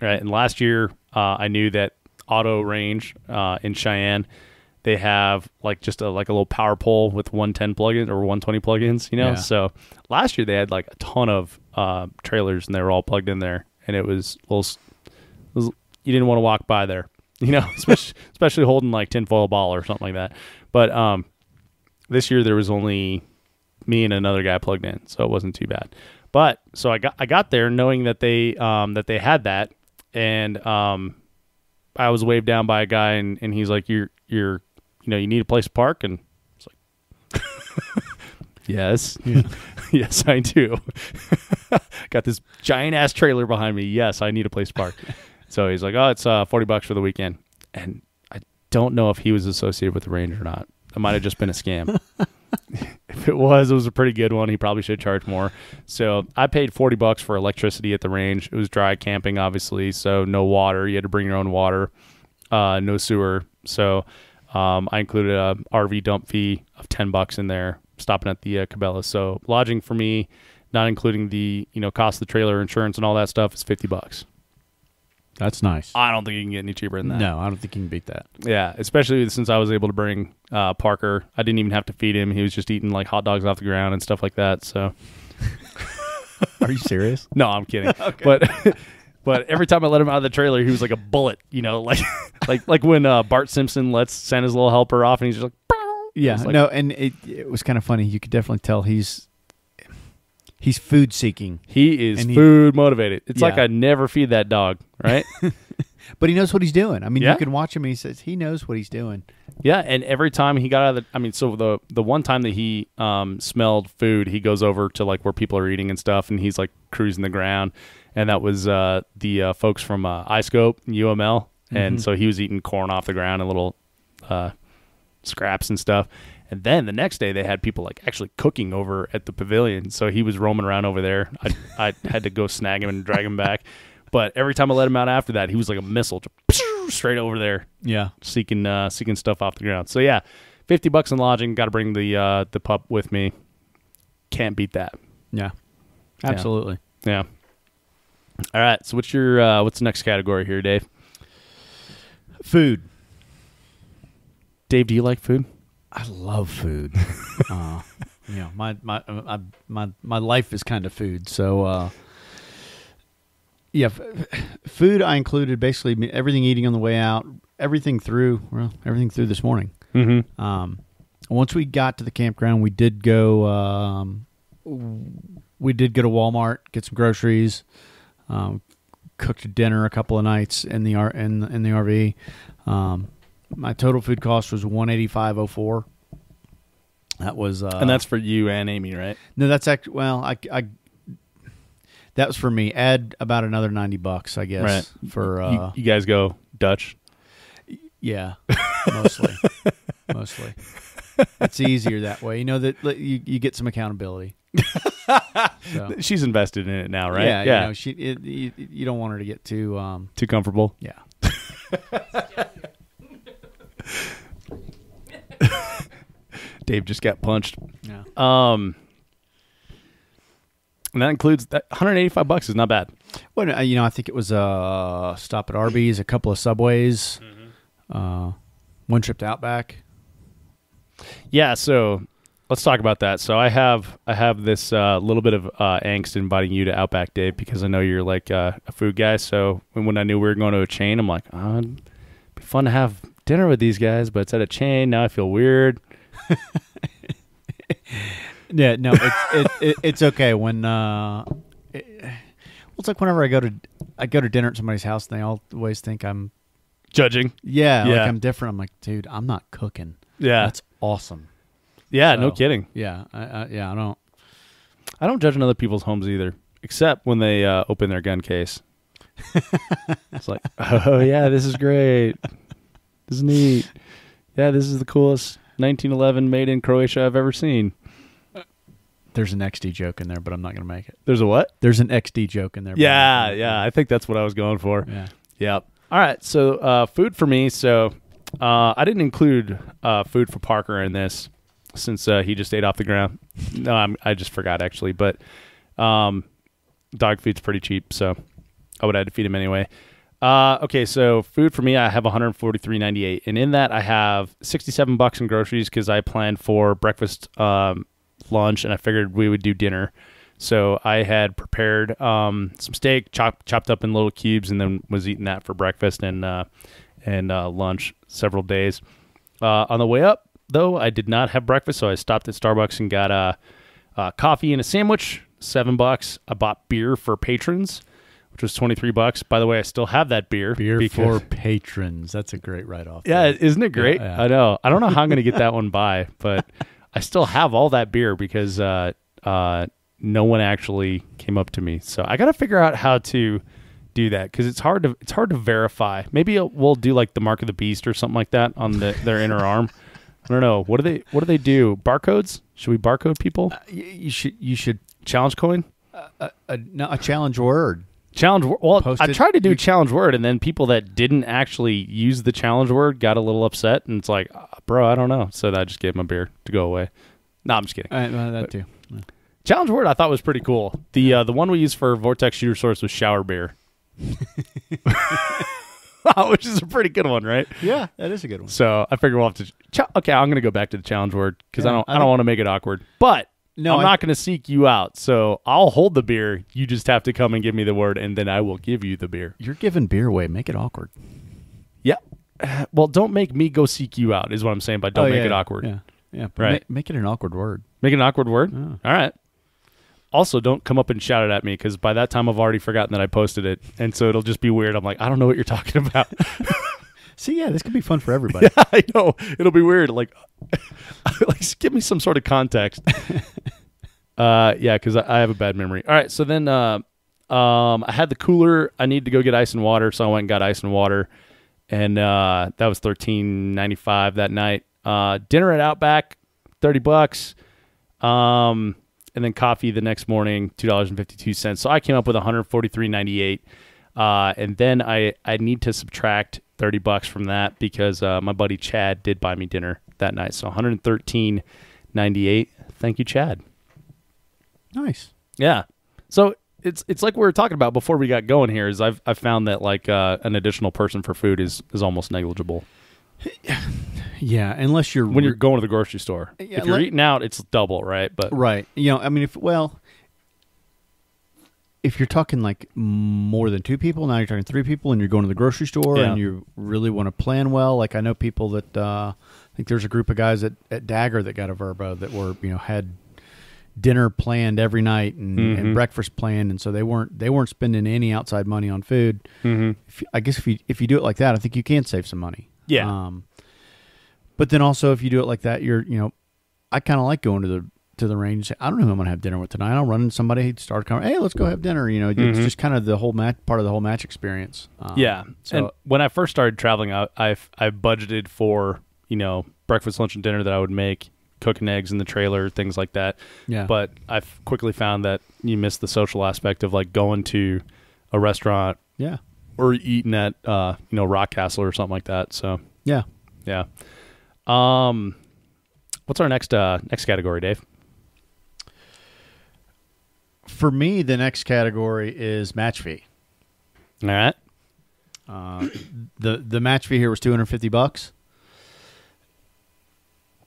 S2: Right. And last year I knew that Auto Range in Cheyenne, they have just a little power pole with 110 plugins or 120 plugins, Yeah. So last year they had a ton of trailers, and they were all plugged in there, and it was you didn't want to walk by there, especially holding tinfoil ball or something like that. But this year there was only me and another guy plugged in, so it wasn't too bad. But so I got there knowing that they had that, and I was waved down by a guy, and he's like, you need a place to park, and it's like, yes, yes, I do. Got this giant ass trailer behind me. Yes, I need a place to park. So he's like, oh, it's $40 for the weekend, and I don't know if he was associated with the range or not. It might have just been a scam. If it was a pretty good one. He probably should charge more. So I paid $40 for electricity at the range. It was dry camping, obviously, so no water. You had to bring your own water, no sewer. So I included a RV dump fee of $10 in there, stopping at the Cabela's. So lodging for me, not including the cost of the trailer, insurance, and all that stuff, is $50.
S4: That's nice.
S2: I don't think you can get any cheaper than that.
S4: No, I don't think you can beat that.
S2: Yeah, especially since I was able to bring Parker. I didn't even have to feed him. He was just eating hot dogs off the ground and stuff like that. So,
S4: are you serious?
S2: No, I'm kidding. Okay. But every time I let him out of the trailer, he was like a bullet. Like when Bart Simpson lets Santa's little helper off, and he's just like, pow!
S4: Yeah, no, and it was kind of funny. You could definitely tell he's food seeking.
S2: He is food motivated. It's like I never feed that dog, right?
S4: But he knows what he's doing. I mean, you can watch him, and he knows what he's doing.
S2: Yeah, and every time he got out of so the one time that he smelled food, he goes over to where people are eating and stuff, and he's cruising the ground, and that was the folks from iScope, UML, and so he was eating corn off the ground and little scraps and stuff. And then the next day they had people like actually cooking over at the pavilion. So he was roaming around over there. I had to go snag him and drag him back. But every time I let him out after that, he was like a missile, just straight over there.
S4: Yeah,
S2: seeking stuff off the ground. So yeah, $50 in lodging. Got to bring the pup with me. Can't beat that.
S4: Yeah, absolutely.
S2: Yeah. All right. So what's the next category here, Dave?
S4: Food.
S2: Dave, do you like food?
S4: I love food. My life is kind of food. So, food. I included basically everything eating on the way out, everything through this morning.
S2: Mm-hmm.
S4: Once we got to the campground, we did go. We did go to Walmart, get some groceries. Cooked dinner a couple of nights in the RV. My total food cost was $185.04. That was
S2: and that's for you and Amy, right?
S4: No, that's actually that was for me. Add about another $90, I guess.
S2: Right.
S4: For
S2: you guys go Dutch.
S4: Yeah, mostly. It's easier that way. You know that you get some accountability. So.
S2: She's invested in it now, right?
S4: Yeah. You know, you don't want her to get too
S2: comfortable.
S4: Yeah.
S2: Dave just got punched.
S4: Yeah.
S2: And that includes that $185 is not bad.
S4: Well, I think it was a stop at Arby's, a couple of Subways, one trip to Outback.
S2: Yeah, so let's talk about that. So I have this little bit of angst inviting you to Outback, Dave, because I know you're like a food guy. So when I knew we were going to a chain, I'm like, oh, it'd be fun to have dinner with these guys, but it's at a chain. Now I feel weird.
S4: Yeah, no, it's okay when it's like whenever I go to dinner at somebody's house, and they always think I'm
S2: judging.
S4: Yeah, like I'm different. I'm like, dude, I'm not cooking.
S2: Yeah,
S4: that's awesome.
S2: Yeah, no kidding.
S4: Yeah, I
S2: don't judge in other people's homes either, except when they open their gun case. It's like, oh yeah, this is great. This is neat. Yeah, this is the coolest 1911 made in Croatia I've ever seen.
S4: There's an XD joke in there, but I'm not going to make it.
S2: There's a what?
S4: There's an XD joke in there.
S2: Yeah. I think that's what I was going for.
S4: Yeah.
S2: Yep. All right. So food for me. So I didn't include food for Parker in this since he just ate off the ground. No, I just forgot actually. But dog food's pretty cheap, so I would have to feed him anyway. Okay, so food for me, I have $143.98, and in that I have $67 in groceries because I planned for breakfast, lunch, and I figured we would do dinner. So I had prepared some steak, chopped up in little cubes, and then was eating that for breakfast and lunch several days. On the way up, though, I did not have breakfast, so I stopped at Starbucks and got a coffee and a sandwich, $7. I bought beer for patrons, which was $23. By the way, I still have that beer.
S4: Beer for patrons. That's a great write-off.
S2: Yeah, isn't it great?
S4: Yeah.
S2: I know. I don't know how I'm going to get that one by, but I still have all that beer because no one actually came up to me. So I got to figure out how to do that because it's hard to verify. Maybe we'll do like the mark of the beast or something like that on their inner arm. I don't know. What do they do? Barcodes? Should we barcode people?
S4: You should
S2: challenge coin.
S4: No, a challenge word.
S2: Challenge. Well, I tried to do challenge word, and then people that didn't actually use the challenge word got a little upset, and it's like, bro, I don't know. So I just gave them a beer to go away. No, I'm just kidding.
S4: That too. Yeah.
S2: Challenge word I thought was pretty cool. The one we used for Vortex Shooter Source was shower beer, which is a pretty good one, right?
S4: Yeah, that is a good one.
S2: So I figure we'll have to. Okay, I'm going to go back to the challenge word because I don't want to make it awkward, but. No, I'm not going to seek you out, so I'll hold the beer. You just have to come and give me the word, and then I will give you the beer.
S4: You're giving beer away. Make it awkward.
S2: Yeah. Well, don't make me go seek you out is what I'm saying, but don't make it awkward.
S4: Yeah.
S2: Right.
S4: Make it an awkward word.
S2: Make it an awkward word?
S4: Oh.
S2: All right. Also, don't come up and shout it at me, because by that time I've already forgotten that I posted it, and so it'll just be weird. I'm like, I don't know what you're talking about.
S4: See, yeah, this could be fun for everybody.
S2: Yeah, I know. It'll be weird. Like give me some sort of context. Yeah, because I have a bad memory. All right, so then I had the cooler. I needed to go get ice and water, so I went and got ice and water, and that was $13.95 that night. Dinner at Outback, $30. And then coffee the next morning, $2.52. So I came up with $143.98. And then I need to subtract $30 from that because my buddy Chad did buy me dinner that night. So $113.98. Thank you, Chad.
S4: Nice.
S2: Yeah. So it's like we were talking about before we got going here. Is I've found that like an additional person for food is almost negligible.
S4: Yeah, unless you're
S2: when you're going to the grocery store.
S4: Yeah,
S2: if you're eating out, it's double, right? But
S4: right. You know, I mean, if you're talking like more than 2 people, now you're talking 3 people, and you're going to the grocery store, and you really want to plan well. Like I know people that I think there's a group of guys at Dagger that got a Verbo that were had dinner planned every night and breakfast planned, and so they weren't spending any outside money on food. I guess if you do it like that, I think you can save some money.
S2: Yeah.
S4: But then also if you do it like that, I kind of like going to the range. I don't know who I'm going to have dinner with tonight. I'll run into somebody, start a conversation. Hey, let's go have dinner. It's just kind of the whole part of the whole match experience.
S2: Yeah.
S4: So
S2: and when I first started traveling, I budgeted for, breakfast, lunch, and dinner that I would make, cooking eggs in the trailer, things like that.
S4: Yeah.
S2: But I've quickly found that you miss the social aspect of like going to a restaurant.
S4: Yeah.
S2: Or eating at, Rock Castle or something like that. So
S4: yeah.
S2: Yeah. What's our next category, Dave?
S4: For me, the next category is match fee.
S2: All right.
S4: The match fee here was $250,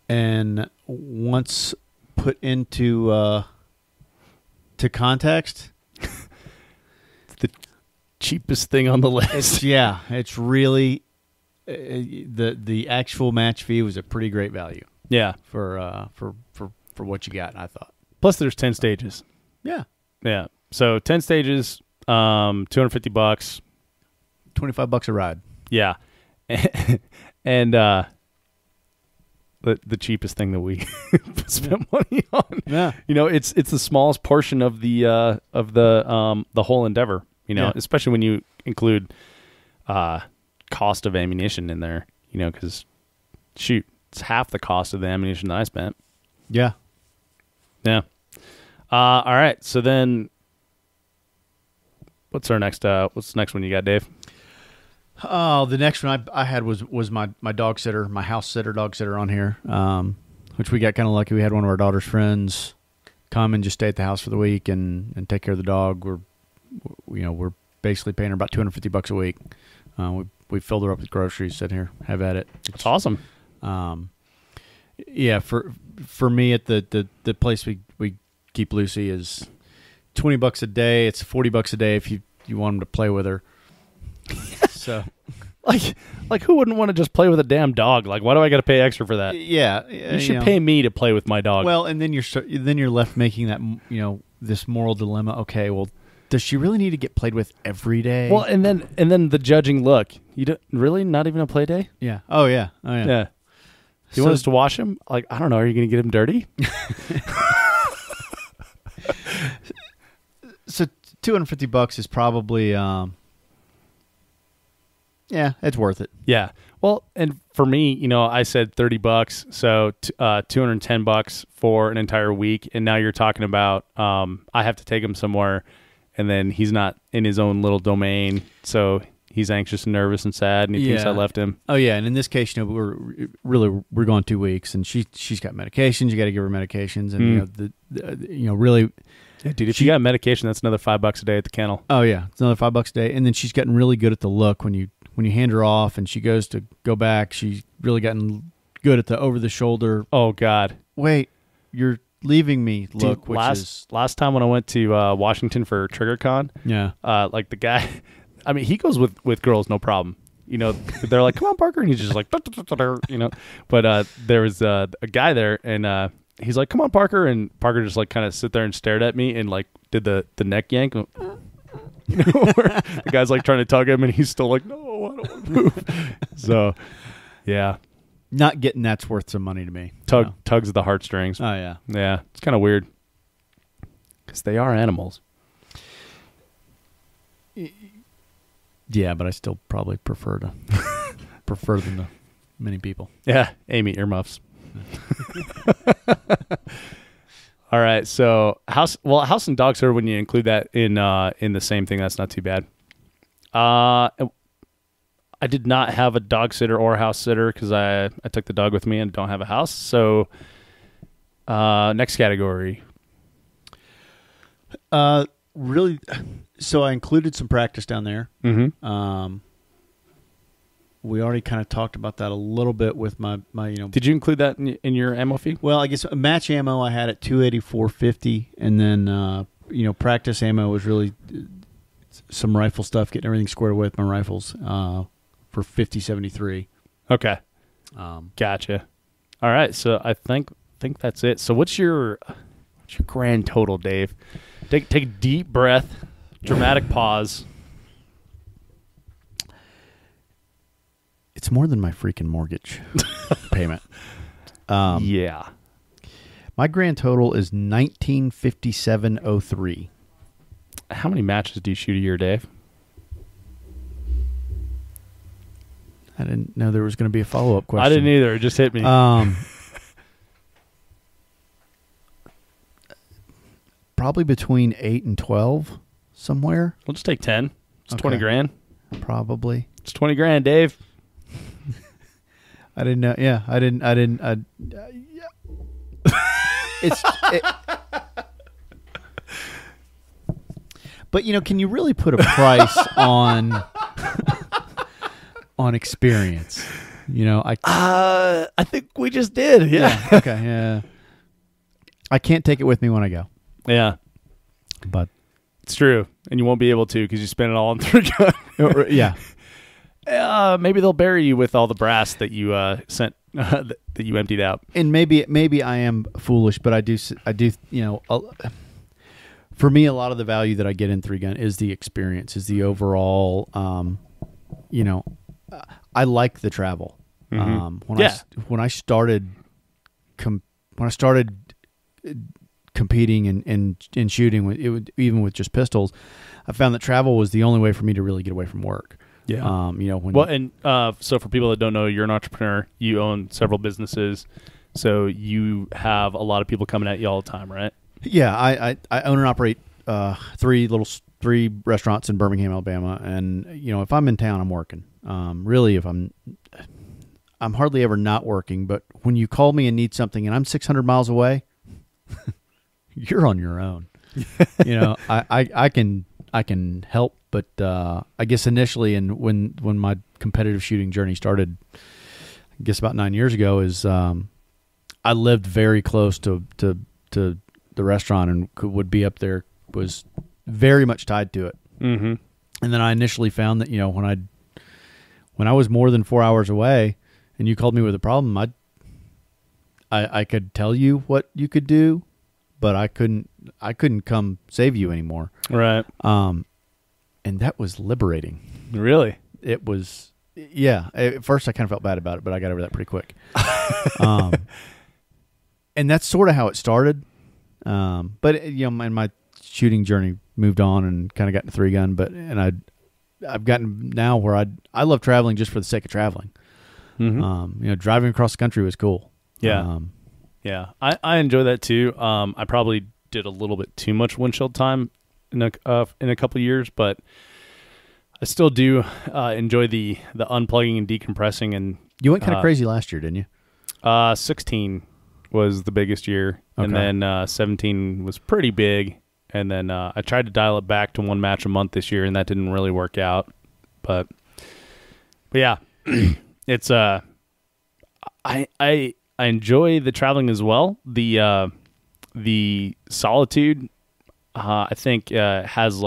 S4: and once put into to context,
S2: the cheapest thing on the list.
S4: It's really the actual match fee was a pretty great value.
S2: Yeah,
S4: for what you got, I thought.
S2: Plus, there's 10 stages.
S4: Yeah.
S2: So 10 stages, $250,
S4: $25 a ride.
S2: Yeah, and the cheapest thing that we spent money on.
S4: Yeah,
S2: it's the smallest portion of the whole endeavor. Especially when you include cost of ammunition in there. Because shoot, it's half the cost of the ammunition that I spent.
S4: Yeah.
S2: Yeah. All right. So then, what's the next one you got, Dave?
S4: Oh, the next one I had was my dog sitter, my house sitter, dog sitter on here, which we got kind of lucky. We had one of our daughter's friends come and just stay at the house for the week and take care of the dog. We're basically paying her about $250 a week. We filled her up with groceries. Said, here, have at it.
S2: That's awesome.
S4: Yeah, for me at the place we keep Lucy is $20 a day. It's $40 a day if you want him to play with her. So,
S2: like who wouldn't want to just play with a damn dog? Like, why do I got to pay extra for that?
S4: Yeah,
S2: you should pay me to play with my dog.
S4: Well, and then you're left making that this moral dilemma. Okay, well, does she really need to get played with every day?
S2: Well, and then the judging look. You don't really not even a play day?
S4: Yeah. Oh yeah.
S2: Yeah. Do you want us to wash him? Like, I don't know. Are you going to get him dirty?
S4: So $250 is probably, it's worth it.
S2: Yeah. Well, and for me, I said $30, so $210 for an entire week, and now you're talking about I have to take him somewhere, and then he's not in his own little domain, so he's anxious and nervous and sad, and he thinks I left him.
S4: Oh yeah, and in this case, we're going 2 weeks, and she's got medications. You got to give her medications, and really.
S2: Yeah, dude, if you got medication, that's another $5 a day at the kennel.
S4: Oh yeah, it's another $5 a day, and then she's gotten really good at the look when you hand her off, and she goes to go back. She's really gotten good at the over the shoulder.
S2: Oh God,
S4: wait, you're leaving me. Look,
S2: dude, last time when I went to Washington for TriggerCon, like the guy, I mean, he goes with girls, no problem. They're like, come on, Parker, and he's just like, But there was a guy there, and he's like, come on, Parker, and Parker just like kind of sit there and stared at me and like did the neck yank. Where the guy's like trying to tug him, and he's still like, no, I don't want to move. So, yeah,
S4: not getting that's worth some money to me.
S2: Tugs at the heartstrings.
S4: Oh yeah,
S2: yeah, it's kind of weird because they are animals.
S4: Yeah, but I still probably prefer them to many people.
S2: Yeah, Amy earmuffs. All right, so house and dog sitter, when you include that in the same thing, that's not too bad. I did not have a dog sitter or house sitter because I took the dog with me and don't have a house. So next category.
S4: Really, so I included some practice down there.
S2: Mm-hmm.
S4: We already kind of talked about that a little bit with my
S2: Did you include that in your ammo fee?
S4: Well, I guess match ammo I had at 284.50, and then practice ammo was really some rifle stuff, getting everything squared away with my rifles for 50.73.
S2: Okay, gotcha. All right, so I think that's it. So what's your grand total, Dave? Take a deep breath, dramatic pause.
S4: It's more than my freaking mortgage payment.
S2: Yeah.
S4: My grand total is 1957.03.
S2: How many matches do you shoot a year, Dave?
S4: I didn't know there was going to be a follow-up question.
S2: I didn't either. It just hit me.
S4: Probably between 8 and 12 somewhere.
S2: We'll just take 10. It's
S4: Okay.
S2: 20 grand.
S4: Probably.
S2: It's 20 grand, Dave.
S4: I didn't know. Yeah, I didn't. But can you really put a price on experience?
S2: I think we just did. Yeah.
S4: Okay. Yeah. I can't take it with me when I go.
S2: Yeah.
S4: But
S2: it's true, and you won't be able to because you spend it all on 3 gun.
S4: Yeah.
S2: Maybe they'll bury you with all the brass that you sent that you emptied out.
S4: And maybe I am foolish, but I do. For me, a lot of the value that I get in 3 gun is the experience, is the overall. I like the travel.
S2: Mm-hmm.
S4: When I started competing and shooting even with just pistols, I found that travel was the only way for me to really get away from work.
S2: Yeah. So for people that don't know, you're an entrepreneur. You own several businesses, so you have a lot of people coming at you all the time, right?
S4: Yeah, I own and operate 3 restaurants in Birmingham, Alabama, and if I'm in town, I'm working. Really, if I'm hardly ever not working. But when you call me and need something, and I'm 600 miles away, you're on your own. I can help. But I guess initially, and when my competitive shooting journey started, I guess about 9 years ago, is I lived very close to the restaurant and would be up there, was very much tied to it.
S2: Mm-hmm.
S4: And then I initially found that when I was more than 4 hours away, and you called me with a problem, I could tell you what you could do, but I couldn't come save you anymore.
S2: Right.
S4: And that was liberating.
S2: Really?
S4: It was, yeah. At first, I kind of felt bad about it, but I got over that pretty quick. And that's sort of how it started. But my shooting journey moved on and kind of got into 3 gun. I've gotten now where I love traveling just for the sake of traveling.
S2: Mm-hmm.
S4: Driving across the country was cool.
S2: Yeah. Yeah. I enjoy that too. I probably did a little bit too much windshield time in a couple of years, but I still do enjoy the unplugging and decompressing. And
S4: you went kind of crazy last year, didn't you?
S2: 16 was the biggest year, and then 17 was pretty big, and then I tried to dial it back to 1 match a month this year, and that didn't really work out. But yeah, it's I enjoy the traveling as well. The solitude, I think, has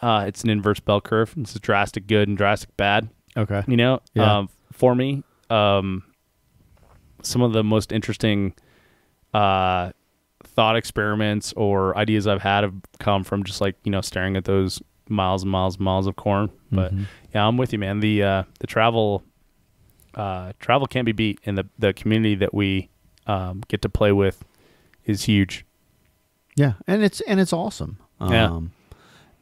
S2: it's an inverse bell curve. It's a drastic good and drastic bad.
S4: Okay.
S2: Yeah. For me, some of the most interesting thought experiments or ideas I've had have come from just staring at those miles and miles and miles of corn. But yeah, I'm with you, man. The travel can't be beat, and the community that we get to play with is huge.
S4: Yeah, and it's awesome.
S2: Yeah.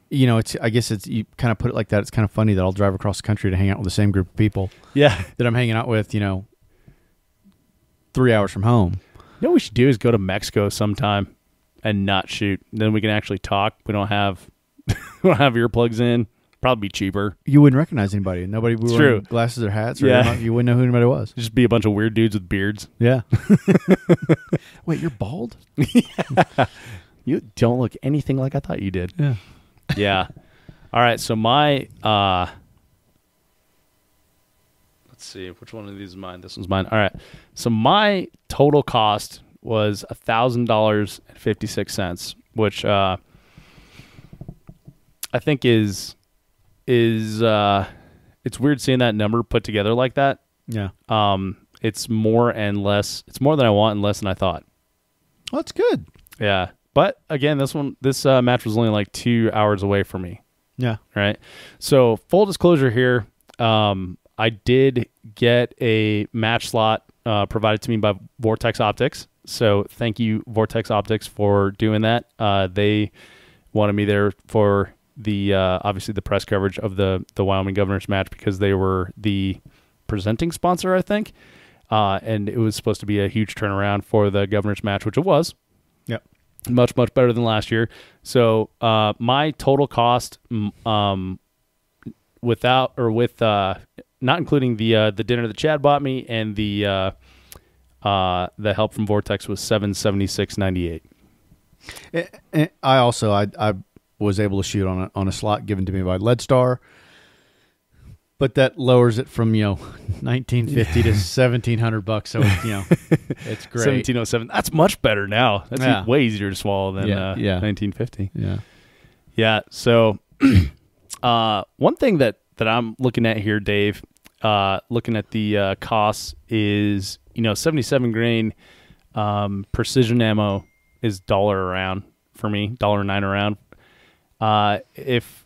S4: I guess you kind of put it like that. It's kind of funny that I'll drive across the country to hang out with the same group of people.
S2: Yeah.
S4: That I'm hanging out with, 3 hours from home.
S2: You know what we should do is go to Mexico sometime and not shoot. Then we can actually talk. We don't have we don't have earplugs in. Probably be cheaper.
S4: You wouldn't recognize anybody. Nobody would wear
S2: true.
S4: Glasses or hats. Or
S2: Yeah.
S4: you wouldn't know who anybody was.
S2: Just be a bunch of weird dudes with beards.
S4: Yeah. Wait, you're bald?
S2: You don't look anything like I thought you did.
S4: Yeah.
S2: Yeah. All right. So my let's see, which one of these is mine? This one's mine. All right. So my total cost was $1,000.56, which I think is it's weird seeing that number put together like that.
S4: Yeah.
S2: It's more and less. It's more than I want and less than I thought.
S4: Well, that's good.
S2: Yeah. But again, this match was only like 2 hours away from me.
S4: Yeah.
S2: Right. So full disclosure here, I did get a match slot provided to me by Vortex Optics. So thank you, Vortex Optics, for doing that. They wanted me there for the obviously the press coverage of the Wyoming Governor's match because they were the presenting sponsor, I think. And it was supposed to be a huge turnaround for the Governor's match, which it was.
S4: Yep.
S2: Much better than last year. So my total cost, without or with not including the dinner that Chad bought me and the help from Vortex, was $776.98.
S4: I also I was able to shoot on a slot given to me by Leadstar, but that lowers it from $1,950 to $1,700. So it's great.
S2: $1,707. That's much better now. That's way easier to swallow than $1,950.
S4: Yeah.
S2: Yeah. So one thing that I'm looking at here, Dave, looking at the costs is 77 grain precision ammo is $1 around for me, $1.09 around. If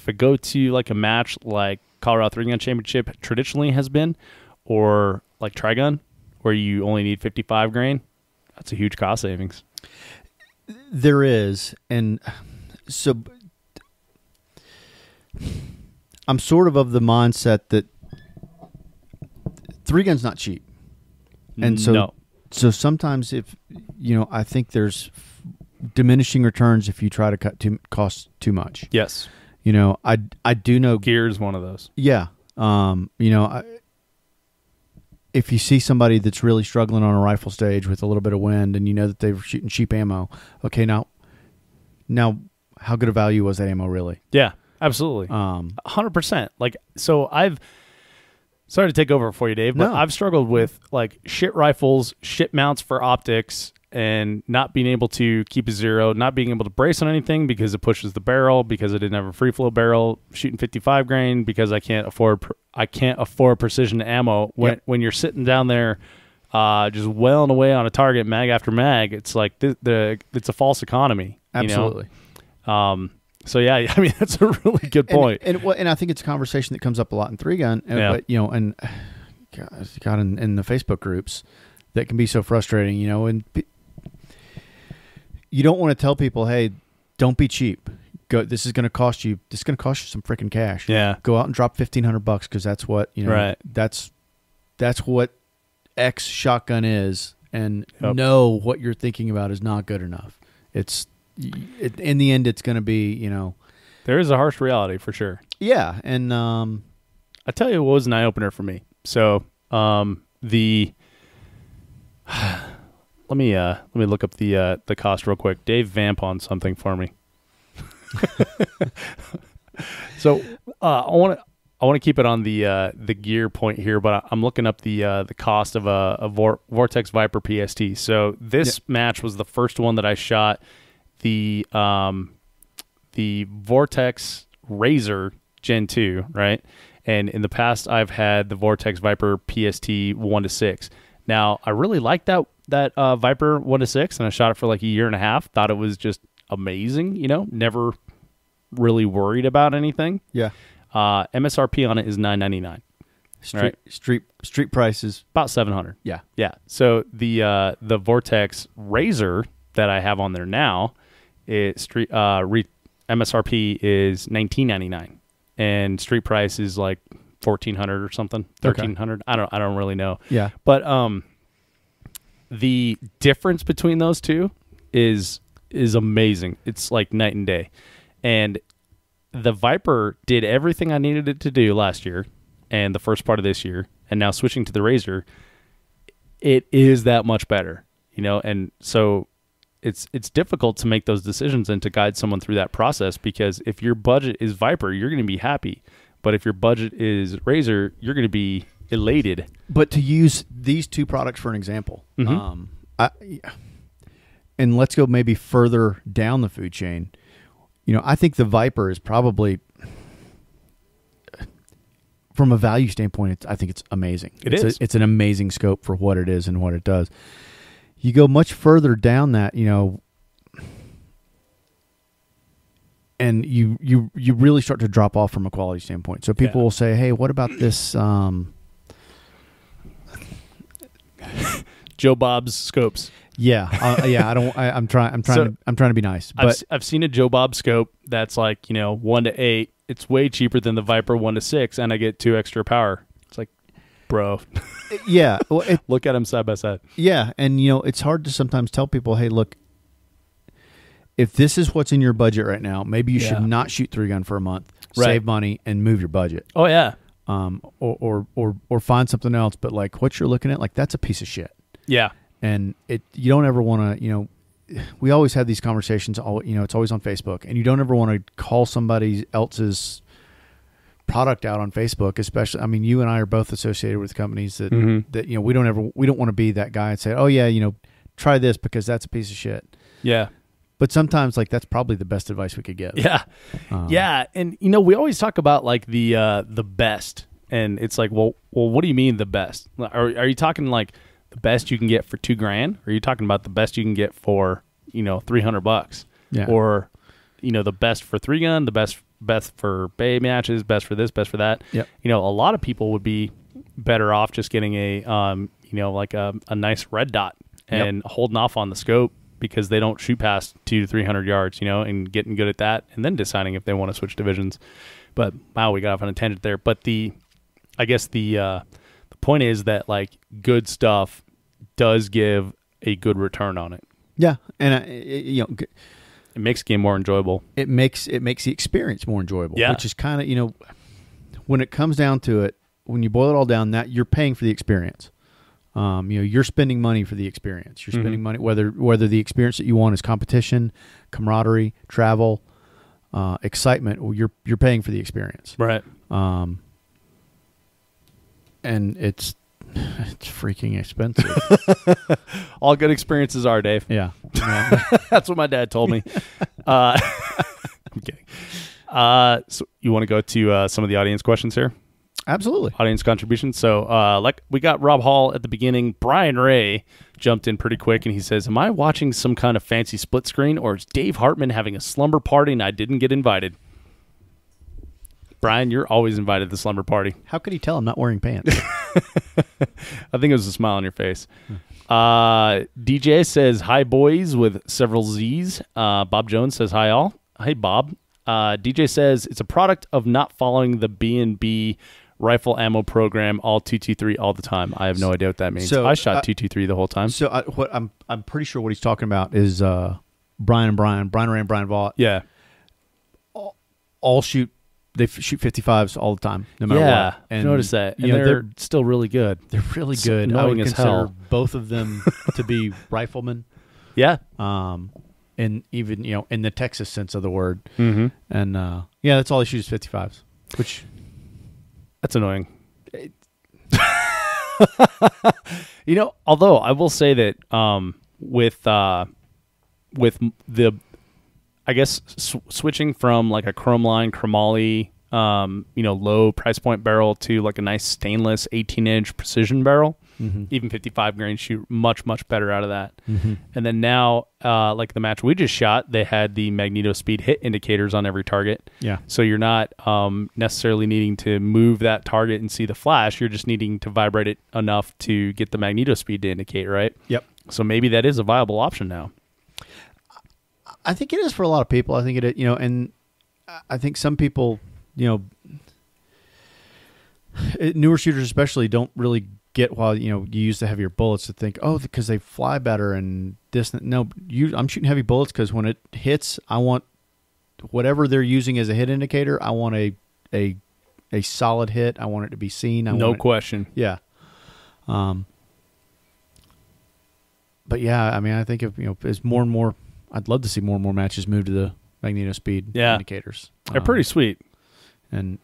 S2: I go to like a match like Colorado 3-Gun Championship traditionally has been, or like Tri-Gun, where you only need 55 grain, that's a huge cost savings.
S4: There is, and so I'm sort of the mindset that 3-Gun's not cheap, and so sometimes if I think there's diminishing returns if you try to cost too much.
S2: Yes.
S4: I do know
S2: gear is one of those.
S4: Yeah. If you see somebody that's really struggling on a rifle stage with a little bit of wind and you know that they're shooting cheap ammo, okay, now how good a value was that ammo really?
S2: Yeah, absolutely. 100%. Like, so sorry to take over for you, Dave, but I've struggled with like shit rifles, shit mounts for optics, and not being able to keep a zero, not being able to brace on anything because it pushes the barrel, because I didn't have a free flow barrel, shooting 55 grain because I can't afford precision ammo. When you're sitting down there just wailing away on a target mag after mag, it's like it's a false economy.
S4: Absolutely.
S2: So yeah, I mean that's a really good point.
S4: And I think it's a conversation that comes up a lot in 3-Gun. But and God, in the Facebook groups that can be so frustrating. And you don't want to tell people, hey, don't be cheap. This is going to cost you some freaking cash.
S2: Yeah.
S4: Go out and drop $1,500 because that's what
S2: Right.
S4: That's what X shotgun is, and know what you're thinking about is not good enough. In the end, it's going to be
S2: there is a harsh reality for sure.
S4: Yeah, and
S2: I tell you what was an eye opener for me. So let me look up the cost real quick. Dave, vamp on something for me. So I want to keep it on the gear point here, but I'm looking up the cost of a Vortex Viper PST. So this match was the first one that I shot. The Vortex Razor Gen 2, right? And in the past, I've had the Vortex Viper PST 1-6. Now, I really liked that Viper 1-6, and I shot it for like a year and a half. Thought it was just amazing, never really worried about anything.
S4: Yeah.
S2: MSRP on it is $999.
S4: Street price is
S2: about $700.
S4: Yeah.
S2: Yeah. So the Vortex Razor that I have on there now, MSRP is $1999, and street price is like $1,400 or something, $1,300. Okay. I don't really know.
S4: Yeah.
S2: But the difference between those two is amazing. It's like night and day. And the Viper did everything I needed it to do last year and the first part of this year, and now switching to the Razor, it is that much better, and so it's difficult to make those decisions and to guide someone through that process, because if your budget is Viper, you're going to be happy, but if your budget is Razor, you're going to be elated.
S4: But to use these two products for an example, and let's go maybe further down the food chain, I think the Viper is probably, from a value standpoint, I think it's amazing. It's an amazing scope for what it is and what it does. You go much further down that, and you really start to drop off from a quality standpoint. So people will say, "Hey, what about this?"
S2: Joe Bob's scopes.
S4: Yeah. I'm trying to be nice, but
S2: I've seen a Joe Bob scope that's like 1 to 8. It's way cheaper than the Viper 1 to 6, and I get 2 extra power. It's like, bro.
S4: Yeah. Well,
S2: look at them side by side.
S4: Yeah, and it's hard to sometimes tell people, hey, look, if this is what's in your budget right now, maybe you should not shoot 3-gun for a month, save money, and move your budget.
S2: Oh yeah.
S4: Or find something else. But like what you're looking at, like that's a piece of shit.
S2: Yeah.
S4: And you don't ever want to, we always have these conversations, it's always on Facebook, and you don't ever want to call somebody else's product out on Facebook, especially, I mean, you and I are both associated with companies that, that, we don't want to be that guy and say, oh yeah, try this because that's a piece of shit.
S2: Yeah.
S4: But sometimes like that's probably the best advice we could give.
S2: Yeah. Yeah. And we always talk about like the best, and it's like, well, what do you mean the best? Are you talking like the best you can get for $2,000? Or are you talking about the best you can get for, $300?
S4: Yeah.
S2: Or, the best for 3-gun, the best for bay matches, best for this, best for that.
S4: Yep.
S2: A lot of people would be better off just getting a, like a nice red dot and holding off on the scope because they don't shoot past 200 to 300 yards, and getting good at that, and then deciding if they want to switch divisions. But wow, we got off on a tangent there. But I guess the point is that like good stuff does give a good return on it.
S4: Yeah, and it
S2: makes the game more enjoyable.
S4: It makes the experience more enjoyable.
S2: Yeah.
S4: Which is kind of when it comes down to it, when you boil it all down, that you're paying for the experience. You're spending money for the experience. You're spending money whether the experience that you want is competition, camaraderie, travel, excitement. Or you're paying for the experience.
S2: Right.
S4: And it's freaking expensive.
S2: All good experiences are, Dave.
S4: Yeah.
S2: That's what my dad told me. I'm kidding. So you want to go to some of the audience questions here?
S4: Absolutely.
S2: Audience contributions. So like we got Rob Hall at the beginning. Brian Ray jumped in pretty quick, and he says, am I watching some kind of fancy split screen, or is Dave Hartman having a slumber party and I didn't get invited? Brian, you're always invited to the slumber party.
S4: How could he tell I'm not wearing pants?
S2: I think it was a smile on your face. DJ says, hi, boys, with several Z's. Bob Jones says, hi, all. Hey, Bob. DJ says, it's a product of not following the B&B rifle ammo program, all 223 all the time. I have no idea what that means. So I shot 223 the whole time.
S4: So I'm pretty sure what he's talking about is Brian Ray and Brian Vaught.
S2: Yeah.
S4: All shoot. They shoot 55s all the time, no matter what.
S2: And notice that. And they're still really good.
S4: They're really good. I would consider both of them to be riflemen.
S2: Yeah.
S4: And even, in the Texas sense of the word.
S2: Mm-hmm.
S4: And, that's all he shoots 55s, which...
S2: That's annoying. Although I will say that with the, I guess, switching from like a chrome line chromoly, low price point barrel to like a nice stainless 18-inch precision barrel, even 55 grain shoot much, much better out of that. And then now, like the match we just shot, they had the magneto speed hit indicators on every target.
S4: Yeah.
S2: So you're not necessarily needing to move that target and see the flash. You're just needing to vibrate it enough to get the magneto speed to indicate, right?
S4: Yep.
S2: So maybe that is a viable option now.
S4: I think it is for a lot of people. I think it, and I think some people, newer shooters especially don't really forget while you use the heavier bullets to think, oh, because they fly better and distant. No, I'm shooting heavy bullets because when it hits, I want whatever they're using as a hit indicator. I want a solid hit. I want it to be seen.
S2: No question.
S4: Yeah. But yeah, I mean, I think if as more and more, I'd love to see more and more matches move to the magneto speed indicators.
S2: They're pretty sweet.
S4: And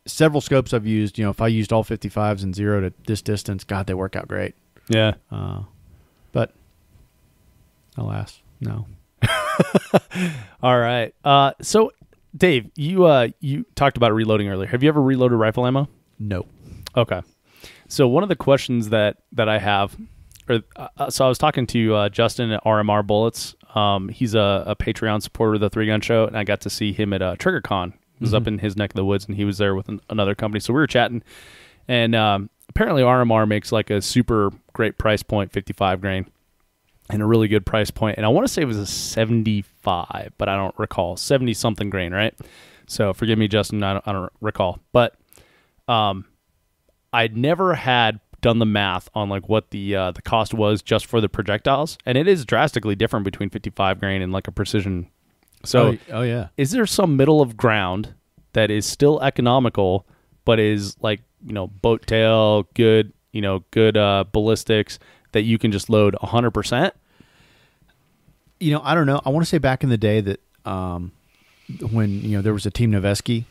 S4: several scopes I've used. If I used all 55s and 0 to this distance, God, they work out great.
S2: Yeah.
S4: But alas, no.
S2: All right. So Dave, you talked about reloading earlier. Have you ever reloaded rifle ammo?
S4: No.
S2: Okay. So one of the questions that I have, so I was talking to Justin at RMR Bullets. He's a Patreon supporter of the Three Gun Show, and I got to see him at TriggerCon. It was up in his neck of the woods, and he was there with another company. So we were chatting, and apparently RMR makes like a super great price point, 55 grain, and a really good price point. And I want to say it was a 75, but I don't recall. 70-something grain, right? So forgive me, Justin, I don't recall. But I'd never had done the math on like what the cost was just for the projectiles, and it is drastically different between 55 grain and like a precision. So,
S4: oh yeah,
S2: is there some middle of ground that is still economical, but is like boat tail, good ballistics that you can just load 100%?
S4: I don't know. I want to say back in the day that when there was a Team Noveski.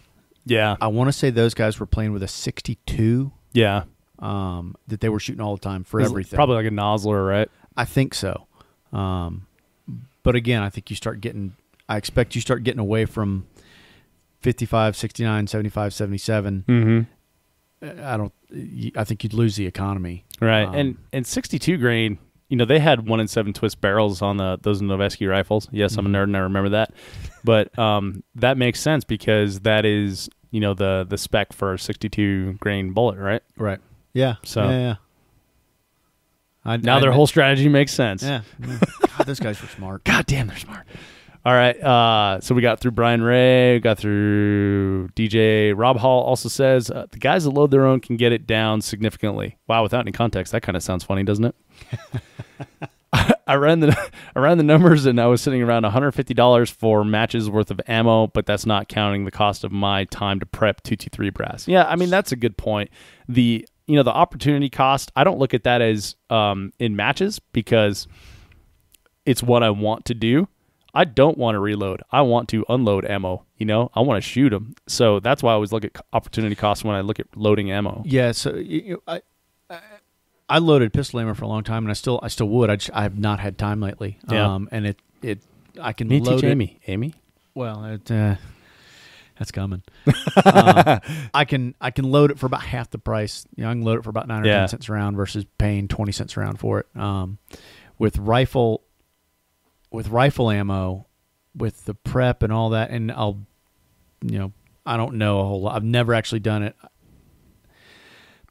S2: Yeah,
S4: I want to say those guys were playing with a 62.
S2: Yeah.
S4: That they were shooting all the time for everything.
S2: Probably like a nozzler, right?
S4: I think so. But again, I think I expect you start getting away from 55, 69, 75, 77.
S2: Mm-hmm.
S4: I think you'd lose the economy.
S2: Right. And 62 grain, they had 1-in-7 twist barrels on those Noveski rifles. Yes, I'm a nerd and I remember that. But that makes sense because that is, the spec for a 62 grain bullet, right?
S4: Right. Yeah.
S2: So
S4: yeah.
S2: Now their whole strategy makes sense.
S4: Yeah. God, those guys were smart.
S2: God damn, they're smart. All right. So we got through Brian Ray, we got through DJ. Rob Hall also says the guys that load their own can get it down significantly. Wow, without any context, that kind of sounds funny, doesn't it? I ran the numbers, and I was sitting around $150 for matches worth of ammo, but that's not counting the cost of my time to prep 223 brass. Yeah, I mean that's a good point. The opportunity cost, I don't look at that as in matches because it's what I want to do. I don't want to reload. I want to unload ammo. I want to shoot them. So that's why I always look at opportunity cost when I look at loading ammo.
S4: Yeah. So I loaded pistol ammo for a long time, and I still would. I have not had time lately.
S2: Yeah.
S4: And I can
S2: Me
S4: load
S2: teach
S4: it.
S2: Amy.
S4: Well, that's coming. I can load it for about half the price. I can load it for about 9 or 10 cents a round versus paying 20 cents a round for it. With rifle ammo, with the prep and all that, and I don't know a whole lot. I've never actually done it.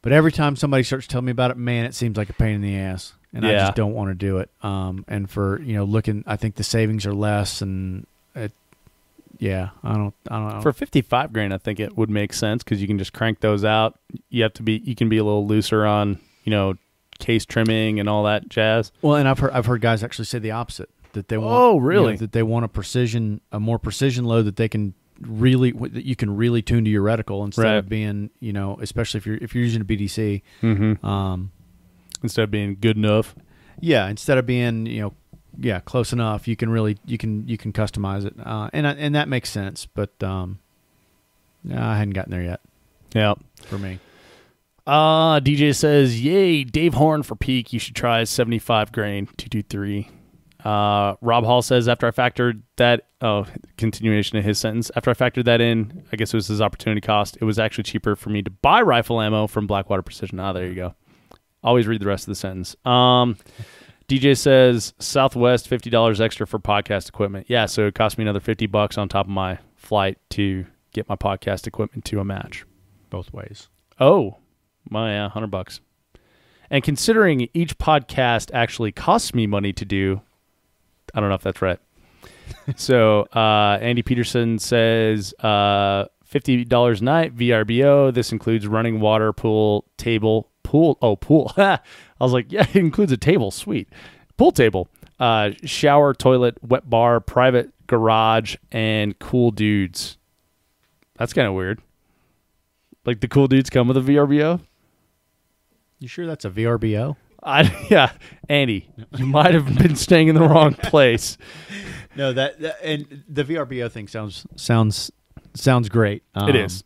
S4: But every time somebody starts telling me about it, man, it seems like a pain in the ass, and I just don't want to do it. And for looking, I think the savings are less, and I don't know.
S2: For 55 grain, I think it would make sense because you can just crank those out. You can be a little looser on case trimming and all that jazz.
S4: Well, and I've heard guys actually say the opposite, that they want.
S2: Oh, really?
S4: That they want a more precision load that they can that you can really tune to your reticle instead of being, especially if you're using a BDC.
S2: Mm-hmm. Instead of being good enough.
S4: Yeah, instead of being, close enough, you can customize it. And that makes sense, but I hadn't gotten there yet.
S2: Yeah.
S4: For me.
S2: DJ says, "Yay, Dave Horn for peak. You should try 75 grain 223." Rob Hall says, after I factored that, continuation of his sentence, after I factored that in, I guess it was his opportunity cost, it was actually cheaper for me to buy rifle ammo from Blackwater Precision. There you go. Always read the rest of the sentence. DJ says, Southwest, $50 extra for podcast equipment. Yeah, so it cost me another $50 on top of my flight to get my podcast equipment to a match.
S4: Both ways.
S2: Oh, my $100. And considering each podcast actually costs me money to do, I don't know if that's right. So Andy Peterson says $50 a night, VRBO. This includes running water, pool, table, pool. Oh, pool. I was like, yeah, it includes a table. Sweet. Pool table, shower, toilet, wet bar, private garage, and cool dudes. That's kind of weird. Like the cool dudes come with a VRBO?
S4: You sure that's a VRBO?
S2: Yeah, Andy, you might have been staying in the wrong place.
S4: No, that and the VRBO thing sounds great.
S2: It is.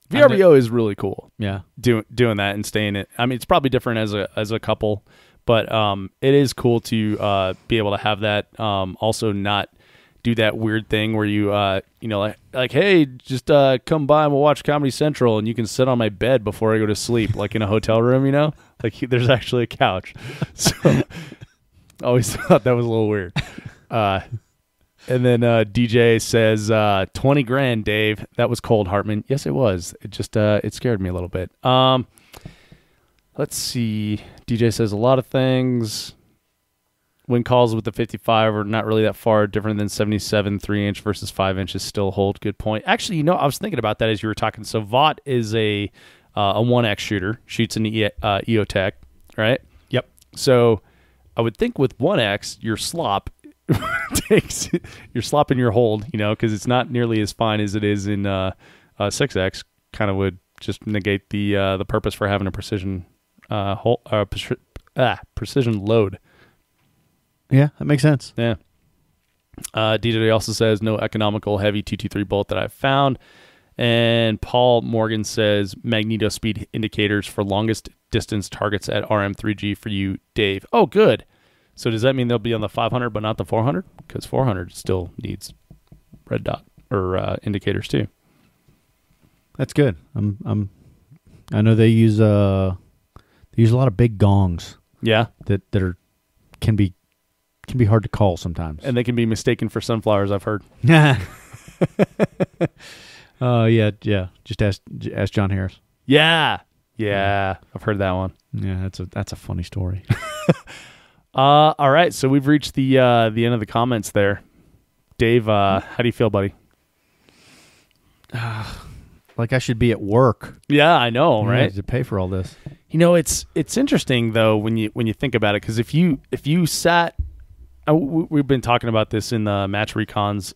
S2: VRBO is really cool.
S4: Yeah,
S2: doing that and staying it. I mean, it's probably different as a couple, but it is cool to be able to have that. Also, not do that weird thing where you like hey, just come by and we'll watch Comedy Central and you can sit on my bed before I go to sleep, like in a hotel room. Like there's actually a couch. So I always thought that was a little weird. And then DJ says, 20 grand, Dave. That was cold, Hartman. Yes, it was. It just it scared me a little bit. Let's see. DJ says a lot of things. Wind calls with the 55 are not really that far different than 77 3-inch versus 5 inches still hold. Good point. Actually, I was thinking about that as you were talking. So Vought is a 1X shooter, shoots an EOTech, right?
S4: Yep.
S2: So I would think with 1X, your slop takes your slop in your hold, because it's not nearly as fine as it is in 6X. Kind of would just negate the purpose for having a precision precision load.
S4: Yeah, that makes sense.
S2: Yeah. DJ also says no economical heavy 223 bolt that I've found. And Paul Morgan says magneto speed indicators for longest distance targets at RM3G for you, Dave. Oh, good. So does that mean they'll be on the 500 but not the 400? Because 400 still needs red dot or indicators too.
S4: That's good. I know they use a lot of big gongs.
S2: Yeah,
S4: that can be hard to call sometimes,
S2: and they can be mistaken for sunflowers. I've heard.
S4: Yeah. Just ask John Harris.
S2: Yeah. I've heard that one.
S4: Yeah, that's a funny story.
S2: All right, so we've reached the end of the comments there. Dave, how do you feel, buddy?
S4: Like I should be at work.
S2: Yeah, I know, right?
S4: To pay for all this.
S2: It's interesting though when you think about it, because if you sat, we've been talking about this in the match recons,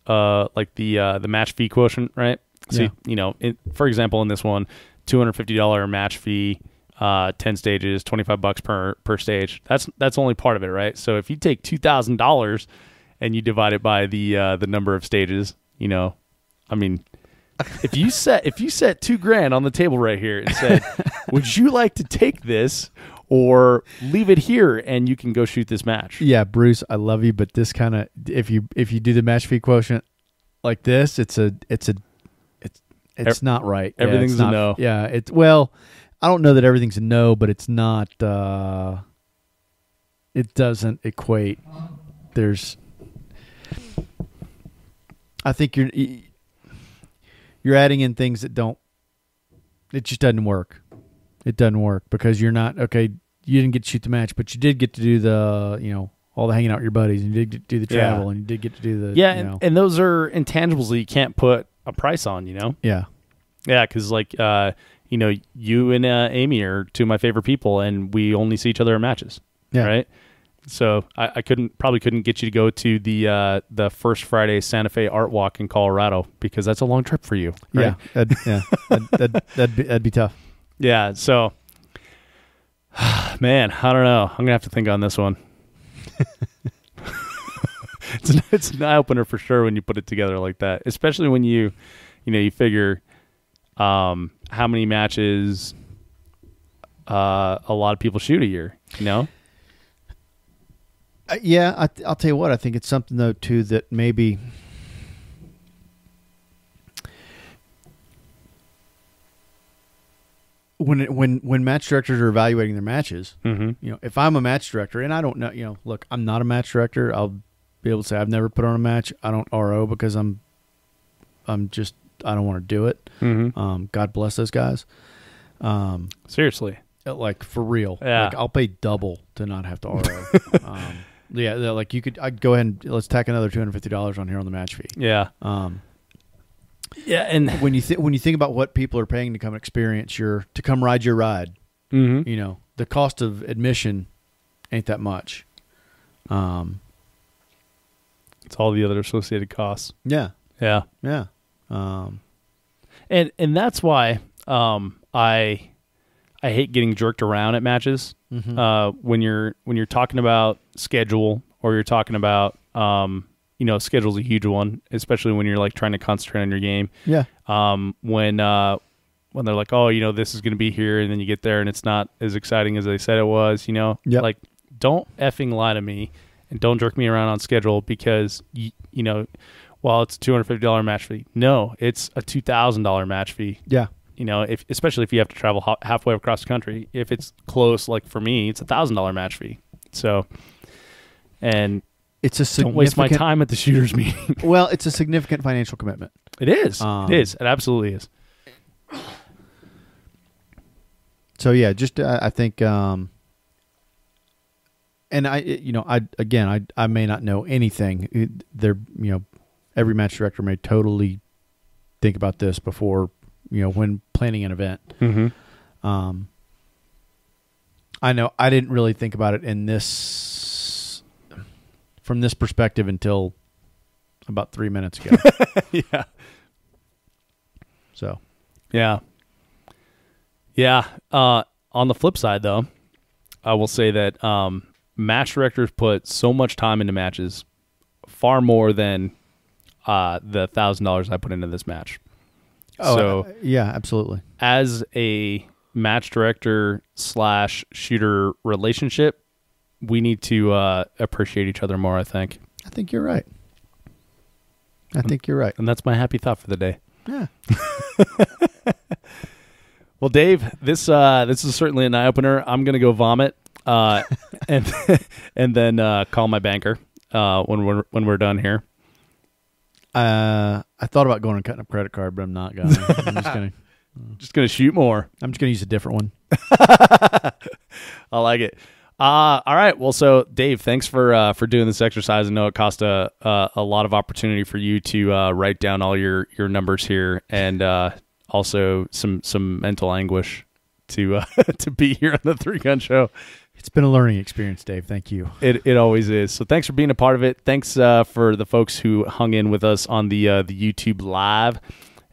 S2: like the match fee quotient, right? So
S4: yeah.
S2: For example, in this one, $250 match fee. 10 stages, $25 per stage. That's only part of it, right? So if you take $2,000 and you divide it by the number of stages, I mean, if you set $2,000 on the table right here and said, would you like to take this or leave it here and you can go shoot this match?
S4: Yeah, Bruce, I love you, but this kind of if you do the match fee quotient like this, it's not right.
S2: Everything's
S4: a
S2: no.
S4: Yeah, I don't know that everything's a no, but it's not. It doesn't equate. I think you're adding in things that don't. It just doesn't work. It doesn't work because you're not okay. You didn't get to shoot the match, but you did get to do the all the hanging out with your buddies, and you did get to do the travel, and you did get to do the
S2: and those are intangibles that you can't put a price on.
S4: Yeah,
S2: because like. You and Amy are two of my favorite people, and we only see each other in matches.
S4: Yeah.
S2: Right. So I probably couldn't get you to go to the first Friday Santa Fe Art Walk in Colorado because that's a long trip for you. Right?
S4: Yeah. That'd be tough.
S2: Yeah. So, man, I don't know. I'm gonna have to think on this one. It's an eye opener for sure when you put it together like that, especially when you figure. How many matches a lot of people shoot a year,
S4: Yeah, I'll tell you what. I think it's something, though, too, that maybe when match directors are evaluating their matches, if I'm a match director, and I don't know, look, I'm not a match director. I'll be able to say I've never put on a match. I don't RO because I'm just I don't want to do it. God bless those guys.
S2: Seriously,
S4: like for real.
S2: Yeah.
S4: Like I'll pay double to not have to RO. Yeah, like I'd go ahead and let's tack another $250 on here on the match fee.
S2: Yeah. Yeah, and
S4: when you think about what people are paying to come come ride your ride, you know, the cost of admission ain't that much.
S2: It's all the other associated costs.
S4: Yeah.
S2: Yeah.
S4: Yeah.
S2: And that's why I hate getting jerked around at matches. When you're talking about schedule, or you're talking about you know, schedule's a huge one, especially when you're like trying to concentrate on your game.
S4: Yeah.
S2: When they're like, oh, you know, this is going to be here, and then you get there and it's not as exciting as they said it was, you know.
S4: Yep.
S2: Like, don't effing lie to me and don't jerk me around on schedule, because you know, while it's a $250 match fee, no, it's a $2,000 match fee.
S4: Yeah.
S2: You know, especially if you have to travel halfway across the country. If it's close, like for me, it's a $1,000 match fee. So, and don't waste my time at the shooters meeting.
S4: Well, it's a significant financial commitment.
S2: It is. It is. It absolutely is.
S4: So yeah, just I think, and I may not know anything. There, you know, every match director may totally think about this before, you know, when planning an event. I know I didn't really think about it from this perspective until about 3 minutes ago.
S2: Yeah.
S4: So.
S2: Yeah. Yeah. On the flip side, though, I will say that match directors put so much time into matches, far more than the $1,000 I put into this match.
S4: Oh,
S2: so
S4: yeah, absolutely.
S2: As a match director / shooter relationship, we need to appreciate each other more, I think.
S4: I think you're right.
S2: And that's my happy thought for the day.
S4: Yeah.
S2: Well, Dave, this is certainly an eye opener. I'm gonna go vomit, and then call my banker when we're done here.
S4: I thought about going and cutting a credit card, but I'm not going. I'm
S2: just gonna shoot more.
S4: I'm just gonna use a different one.
S2: I like it. All right. Well, so Dave, thanks for doing this exercise. I know it cost a lot of opportunity for you to write down all your numbers here, and also some mental anguish to be here on the Three Gun Show.
S4: It's been a learning experience, Dave. Thank you.
S2: It always is. So thanks for being a part of it. Thanks for the folks who hung in with us on the YouTube live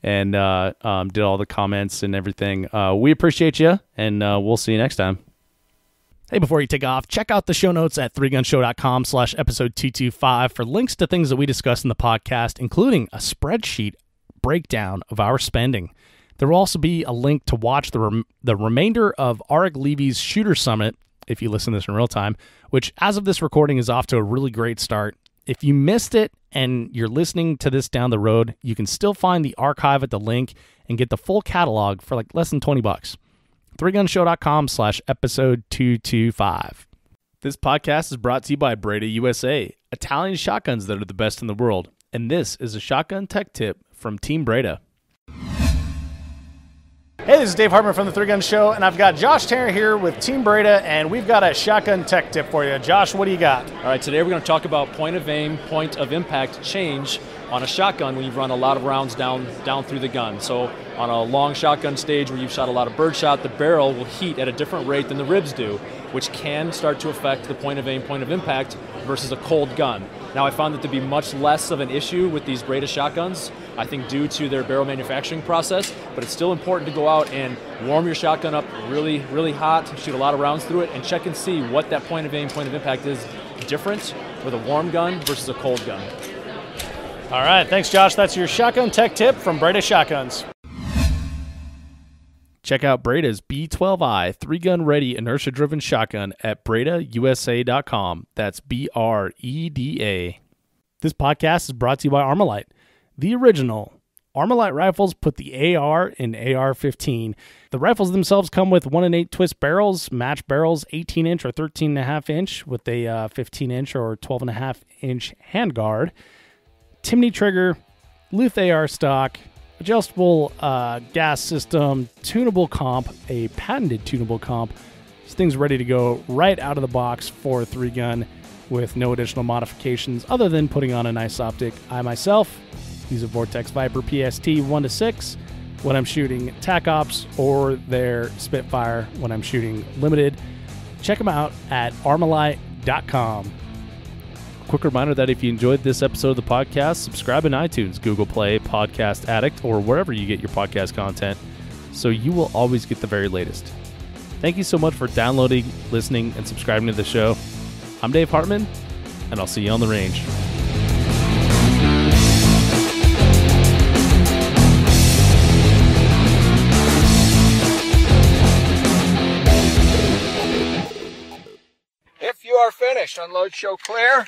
S2: and did all the comments and everything. We appreciate you, and we'll see you next time. Hey, before you take off, check out the show notes at threegunshow.com/episode 225 for links to things that we discussed in the podcast, including a spreadsheet breakdown of our spending. There will also be a link to watch the remainder of Arik Levy's Shooter Summit, if you listen to this in real time, which as of this recording is off to a really great start. If you missed it and you're listening to this down the road, you can still find the archive at the link and get the full catalog for like less than $20. threegunshow.com/episode 225. This podcast is brought to you by Breda USA, Italian shotguns that are the best in the world. And this is a shotgun tech tip from Team Breda. Hey, this is Dave Hartman from the Three Gun Show, and I've got Josh Tanner here with Team Breda, and we've got a shotgun tech tip for you. Josh, what do you got?
S5: All right, today we're going to talk about point of aim, point of impact change on a shotgun when you've run a lot of rounds down through the gun. So on a long shotgun stage where you've shot a lot of birdshot, the barrel will heat at a different rate than the ribs do, which can start to affect the point of aim, point of impact versus a cold gun. Now, I found that to be much less of an issue with these Breda shotguns, I think due to their barrel manufacturing process, but it's still important to go out and warm your shotgun up really, really hot, shoot a lot of rounds through it, and check and see what that point of aim, point of impact is different with a warm gun versus a cold gun.
S2: All right, thanks, Josh. That's your shotgun tech tip from Breda Shotguns. Check out Breda's B12i 3-gun ready inertia-driven shotgun at BredaUSA.com. That's BREDA. This podcast is brought to you by Armalite, the original. Armalite rifles put the AR in AR-15. The rifles themselves come with 1 8 twist barrels, match barrels, 18-inch or 13.5-inch with a 15-inch or 12.5-inch handguard, Timney trigger, Luth AR stock, adjustable gas system, tunable comp, a patented tunable comp. This thing's ready to go right out of the box for a 3-gun with no additional modifications other than putting on a nice optic. I myself Use a Vortex Viper PST 1 to 6 when I'm shooting TAC Ops, or their Spitfire when I'm shooting limited. Check them out at armalite.com. Quick reminder that if you enjoyed this episode of the podcast, subscribe in iTunes, Google Play, Podcast Addict, or wherever you get your podcast content, so you will always get the very latest. Thank you so much for downloading, listening, and subscribing to the show. I'm Dave Hartman, and I'll see you on the range.
S1: If you are finished, unload, show clear.